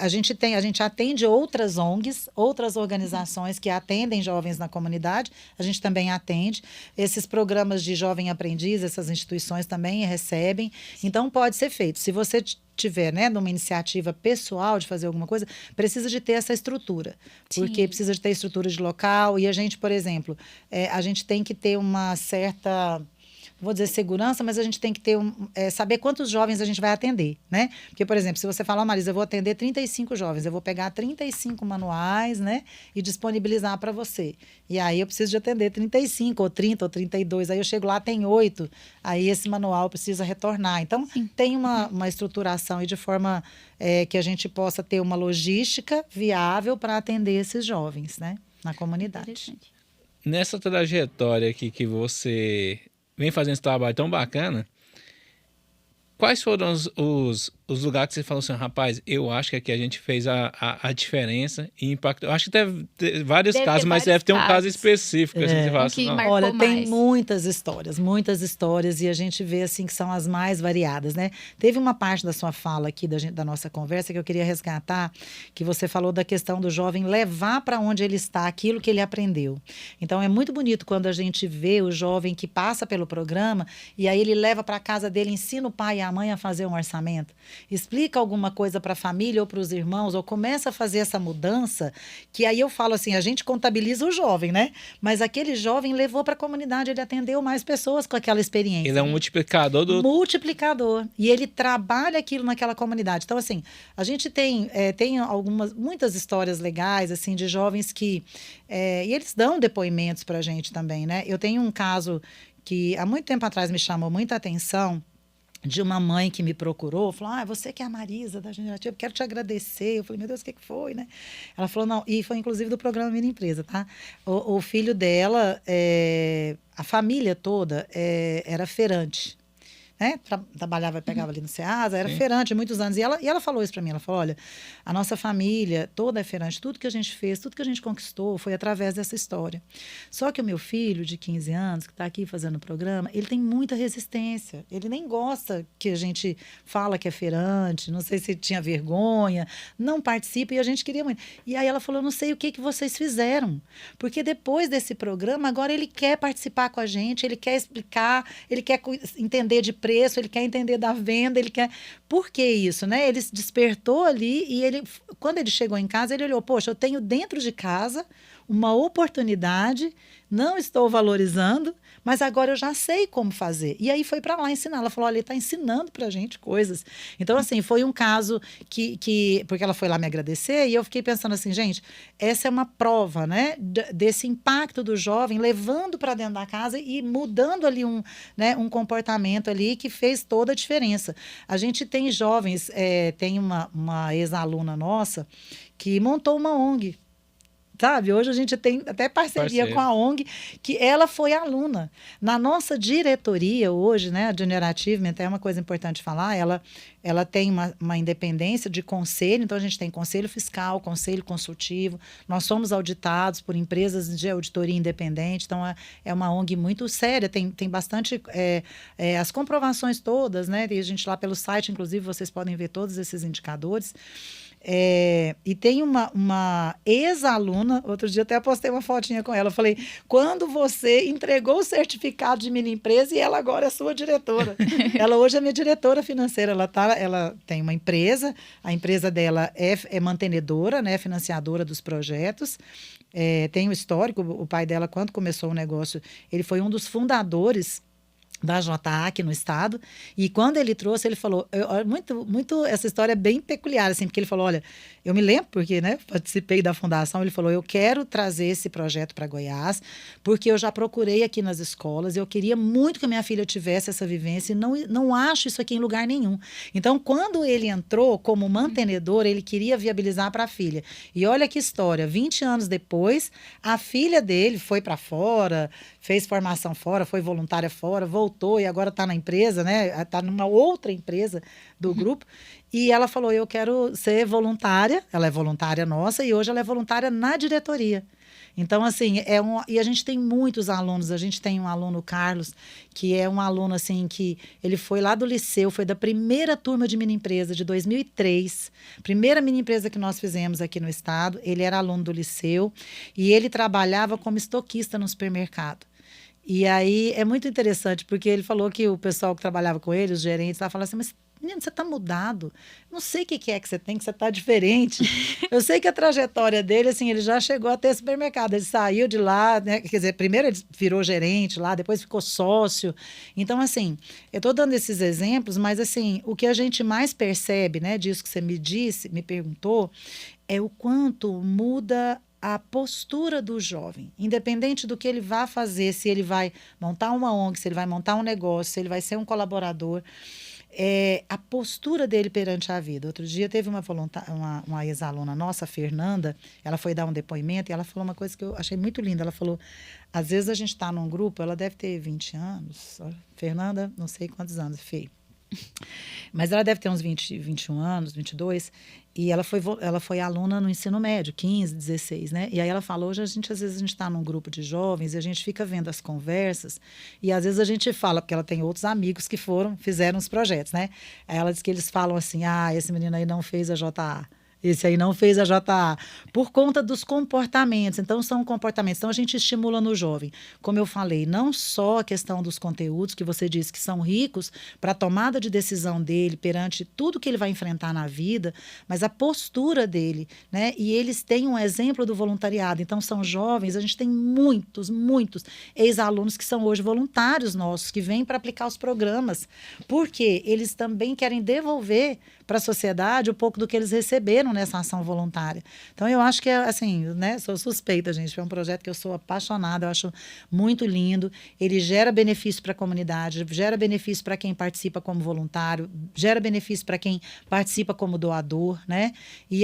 a gente atende outras ONGs, outras organizações que atendem jovens na comunidade, a gente também atende. Esses programas de jovem aprendiz, essas instituições também recebem. Então, pode ser feito. Se você tiver, né, numa iniciativa pessoal de fazer alguma coisa, precisa de ter essa estrutura. Porque precisa de ter estrutura de local. E a gente, por exemplo, a gente tem que ter uma certa... vou dizer segurança, mas a gente tem que ter saber quantos jovens a gente vai atender, né? Porque, por exemplo, se você falar, Marisa, eu vou atender 35 jovens, eu vou pegar 35 manuais, né? E disponibilizar para você. E aí eu preciso de atender 35, ou 30, ou 32. Aí eu chego lá, tem 8. Aí esse manual precisa retornar. Então, tem uma estruturação e de forma que a gente possa ter uma logística viável para atender esses jovens, né? Na comunidade. Nessa trajetória aqui que você vem fazendo esse trabalho tão bacana, quais foram os lugares que você falou assim, rapaz, eu acho que aqui a gente fez a diferença e impacto. Eu acho que deve ter vários casos, mas deve ter um caso específico. Assim, que você fala assim, não. Olha, tem muitas histórias, e a gente vê assim que são as mais variadas, né? Teve uma parte da sua fala aqui, da nossa conversa, que eu queria resgatar, que você falou da questão do jovem levar para onde ele está aquilo que ele aprendeu. Então, é muito bonito quando a gente vê o jovem que passa pelo programa e aí ele leva para a casa dele, ensina o pai e a mãe a fazer um orçamento, explica alguma coisa para a família ou para os irmãos, ou começa a fazer essa mudança, que aí eu falo assim, a gente contabiliza o jovem, né? Mas aquele jovem levou para a comunidade, ele atendeu mais pessoas com aquela experiência. Ele é um multiplicador do... Multiplicador. E ele trabalha aquilo naquela comunidade. Então, assim, a gente tem muitas histórias legais, assim, de jovens que... e eles dão depoimentos para a gente também, né? Eu tenho um caso que há muito tempo atrás me chamou muita atenção, de uma mãe que me procurou, falou, você que é a Marisa da Generativa, quero te agradecer. Eu falei, meu Deus, o que foi, né? Ela falou, não, e foi inclusive do programa Minha Empresa, tá? O filho dela, a família toda era feirante, né? Trabalhava, pegava ali no Ceasa, era feirante há muitos anos. E ela falou isso para mim, ela falou, olha, a nossa família toda é feirante, tudo que a gente fez, tudo que a gente conquistou foi através dessa história. Só que o meu filho, de 15 anos, que está aqui fazendo o programa, ele tem muita resistência. Ele nem gosta que a gente fala que é feirante, não sei se tinha vergonha, não participa e a gente queria muito. E aí ela falou, não sei o que vocês fizeram, porque depois desse programa, agora ele quer participar com a gente, ele quer explicar, ele quer entender de preço, ele quer entender da venda, ele quer... Por que isso, né? Ele se despertou ali e quando ele chegou em casa, ele olhou, poxa, eu tenho dentro de casa uma oportunidade, não estou valorizando, mas agora eu já sei como fazer. E aí foi para lá ensinar. Ela falou, olha, ele está ensinando para a gente coisas. Então, assim, foi um caso porque ela foi lá me agradecer e eu fiquei pensando assim, gente, essa é uma prova, né, desse impacto do jovem levando para dentro da casa e mudando ali um comportamento ali que fez toda a diferença. A gente tem jovens, tem uma ex-aluna nossa que montou uma ONG. Sabe? Hoje a gente tem até parceria com a ONG, que ela foi aluna. Na nossa diretoria hoje, né, a Junior Achievement, é uma coisa importante falar, ela tem uma independência de conselho, então a gente tem conselho fiscal, conselho consultivo, nós somos auditados por empresas de auditoria independente, então é uma ONG muito séria, tem bastante, as comprovações todas, né, e a gente lá pelo site, inclusive, vocês podem ver todos esses indicadores. E tem uma ex-aluna, outro dia até postei uma fotinha com ela, eu falei, quando você entregou o certificado de mini empresa e ela agora é sua diretora. Ela hoje é minha diretora financeira, ela tem uma empresa, a empresa dela é mantenedora, né, financiadora dos projetos, tem um histórico, o pai dela, quando começou o negócio, ele foi um dos fundadores da JA aqui no estado, e quando ele trouxe, ele falou, muito essa história é bem peculiar, assim, porque ele falou, olha, eu me lembro, porque, né, participei da fundação, ele falou, eu quero trazer esse projeto para Goiás, porque eu já procurei aqui nas escolas, eu queria muito que a minha filha tivesse essa vivência, e não acho isso aqui em lugar nenhum. Então, quando ele entrou como mantenedor, ele queria viabilizar para a filha. E olha que história, 20 anos depois, a filha dele foi para fora, fez formação fora, foi voluntária fora, voltou e agora está na empresa, né? Está numa outra empresa do grupo. E ela falou, eu quero ser voluntária. Ela é voluntária nossa e hoje ela é voluntária na diretoria. Então, assim, e a gente tem muitos alunos. A gente tem um aluno, Carlos, que é um aluno, assim, que ele foi lá do liceu, foi da primeira turma de mini empresa, de 2003. Primeira mini empresa que nós fizemos aqui no estado. Ele era aluno do liceu e ele trabalhava como estoquista no supermercado. E aí é muito interessante, porque ele falou que o pessoal que trabalhava com ele, os gerentes, lá falavam assim, mas menino, você está mudado. Não sei o que é que você tem, que você está diferente. Eu sei que a trajetória dele, assim, ele já chegou a ter supermercado. Ele saiu de lá, né? Quer dizer, primeiro ele virou gerente lá, depois ficou sócio. Então, assim, eu estou dando esses exemplos, mas, assim, o que a gente mais percebe, né, disso que você me perguntou, é o quanto muda a postura do jovem, independente do que ele vá fazer, se ele vai montar uma ONG, se ele vai montar um negócio, se ele vai ser um colaborador, a postura dele perante a vida. Outro dia teve uma ex-aluna nossa, a Fernanda, ela foi dar um depoimento e ela falou uma coisa que eu achei muito linda. Ela falou, às vezes a gente está num grupo, ela deve ter 20 anos, Fernanda, não sei quantos anos, Fê. Mas ela deve ter uns 20, 21 anos, 22, e ela foi aluna no ensino médio, 15, 16, né? E aí ela falou, hoje às vezes a gente está num grupo de jovens e a gente fica vendo as conversas e às vezes a gente fala, porque ela tem outros amigos que fizeram os projetos, né? Aí ela diz que eles falam assim, esse menino aí não fez a JA. Esse aí não fez a JA, por conta dos comportamentos. Então, são comportamentos. Então, a gente estimula no jovem. Como eu falei, não só a questão dos conteúdos, que você disse que são ricos para a tomada de decisão dele perante tudo que ele vai enfrentar na vida, mas a postura dele, né? E eles têm um exemplo do voluntariado. Então, são jovens, a gente tem muitos ex-alunos que são hoje voluntários nossos, que vêm para aplicar os programas, porque eles também querem devolver para a sociedade um pouco do que eles receberam envolveram nessa ação voluntária. Então, eu acho que, assim, né, sou suspeita, gente, é um projeto que eu sou apaixonada, eu acho muito lindo, ele gera benefício para a comunidade, gera benefício para quem participa como voluntário, gera benefício para quem participa como doador, né? E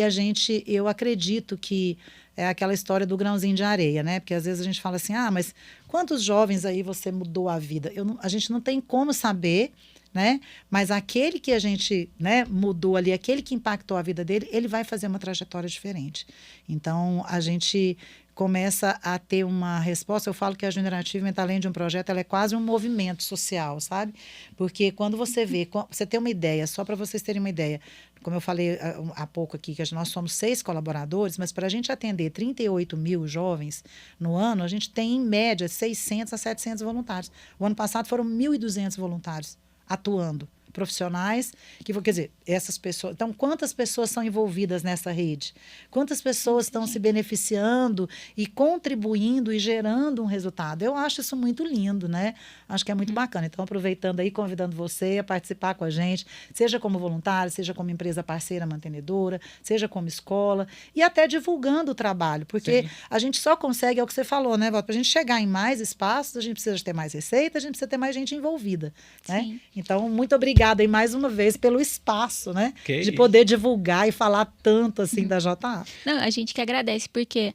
eu acredito que é aquela história do grãozinho de areia, né? Porque às vezes a gente fala assim, mas quantos jovens aí você mudou a vida? A gente não tem como saber, né? Mas aquele que a gente, né, mudou ali, aquele que impactou a vida dele, ele vai fazer uma trajetória diferente. Então, a gente começa a ter uma resposta. Eu falo que a Junior Achievement, além de um projeto, ela é quase um movimento social, sabe? Porque quando você vê, você tem uma ideia, só para vocês terem uma ideia, como eu falei há pouco aqui, que nós somos 6 colaboradores, mas para a gente atender 38 mil jovens no ano, a gente tem, em média, 600 a 700 voluntários. O ano passado foram 1.200 voluntários atuando, profissionais, quer dizer, essas pessoas... Então, quantas pessoas são envolvidas nessa rede? Quantas pessoas estão se beneficiando e contribuindo e gerando um resultado? Eu acho isso muito lindo, né? Acho que é muito bacana. Então, aproveitando aí, convidando você a participar com a gente, seja como voluntário, seja como empresa parceira mantenedora, seja como escola, e até divulgando o trabalho, porque a gente só consegue, é o que você falou, né, Walter? Para a gente chegar em mais espaços, a gente precisa ter mais receita, a gente precisa ter mais gente envolvida, né? Então, muito obrigada aí mais uma vez pelo espaço, né? De poder divulgar e falar tanto assim da JA. Não, a gente que agradece, porque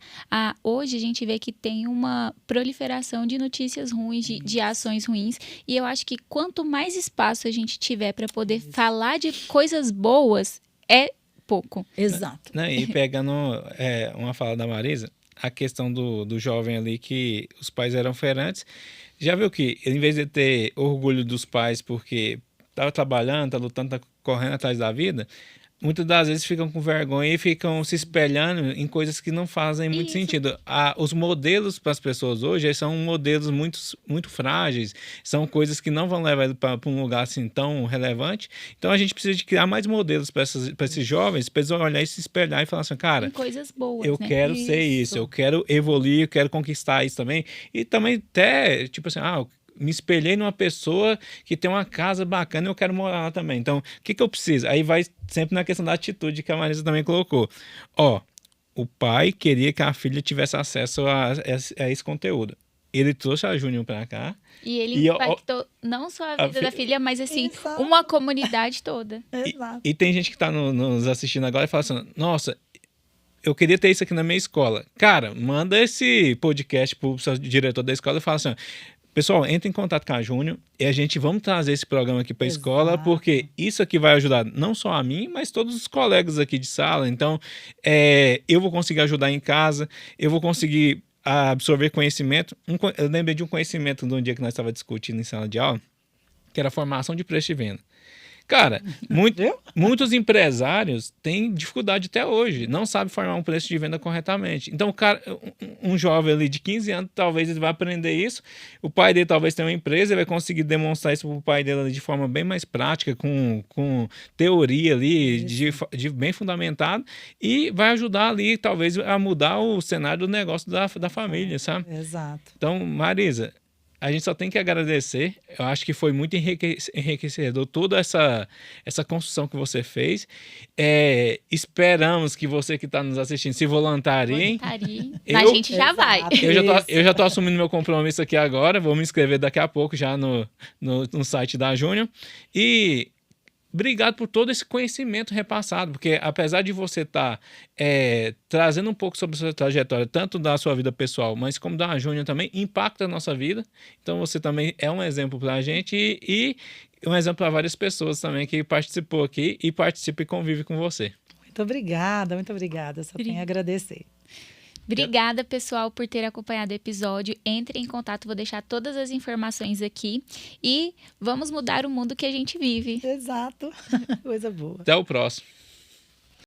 hoje a gente vê que tem uma proliferação de notícias ruins, de ações ruins, e eu acho que quanto mais espaço a gente tiver para poder falar de coisas boas, é pouco. Exato. E pegando uma fala da Marisa, a questão do jovem ali, que os pais eram feirantes, já viu que, em vez de ter orgulho dos pais porque tá trabalhando, tá lutando, tá correndo atrás da vida, muitas das vezes ficam com vergonha e ficam se espelhando em coisas que não fazem muito sentido. Os modelos para as pessoas hoje são modelos muito frágeis, são coisas que não vão levar para um lugar assim tão relevante. Então a gente precisa de criar mais modelos para esses jovens, para eles olhar e se espelhar e falar assim, cara, tem coisas boas, eu quero ser isso, eu quero evoluir, eu quero conquistar isso também. E também até, tipo assim, me espelhei numa pessoa que tem uma casa bacana e eu quero morar lá também. Então, o que eu preciso? Aí vai sempre na questão da atitude que a Marisa também colocou. O pai queria que a filha tivesse acesso a esse conteúdo. Ele trouxe a Júnior para cá. E ele impactou não só a vida da filha, mas assim, uma comunidade toda. E tem gente que está nos assistindo agora e fala assim, nossa, eu queria ter isso aqui na minha escola. Cara, manda esse podcast pro seu diretor da escola e fala assim, pessoal, entre em contato com a Júnior e a gente vamos trazer esse programa aqui para a escola, porque isso aqui vai ajudar não só a mim, mas todos os colegas aqui de sala. Então, eu vou conseguir ajudar em casa, eu vou conseguir absorver conhecimento. Eu lembrei de um conhecimento de um dia que nós estávamos discutindo em sala de aula, que era a formação de preço de venda. Cara, muitos empresários têm dificuldade até hoje, não sabem formar um preço de venda corretamente. Então, cara, um jovem ali de 15 anos, talvez ele vai aprender isso, o pai dele talvez tenha uma empresa, ele vai conseguir demonstrar isso para o pai dele de forma bem mais prática, com teoria ali, de bem fundamentado, e vai ajudar ali, talvez, a mudar o cenário do negócio da família, sabe? Exato. Então, Marisa, a gente só tem que agradecer. Eu acho que foi muito enriquecedor toda essa construção que você fez. Esperamos que você que está nos assistindo se voluntarie. A gente já vai. Eu já estou assumindo meu compromisso aqui agora. Vou me inscrever daqui a pouco já no site da Júnior. E obrigado por todo esse conhecimento repassado, porque apesar de você estar trazendo um pouco sobre a sua trajetória, tanto da sua vida pessoal, mas como da Júnior também, impacta a nossa vida. Então você também é um exemplo para a gente e um exemplo para várias pessoas também que participou aqui e participa e convive com você. Muito obrigada. Só tenho a agradecer. Obrigada, pessoal, por ter acompanhado o episódio. Entre em contato, vou deixar todas as informações aqui. E vamos mudar o mundo que a gente vive. Exato. Coisa boa. Até o próximo.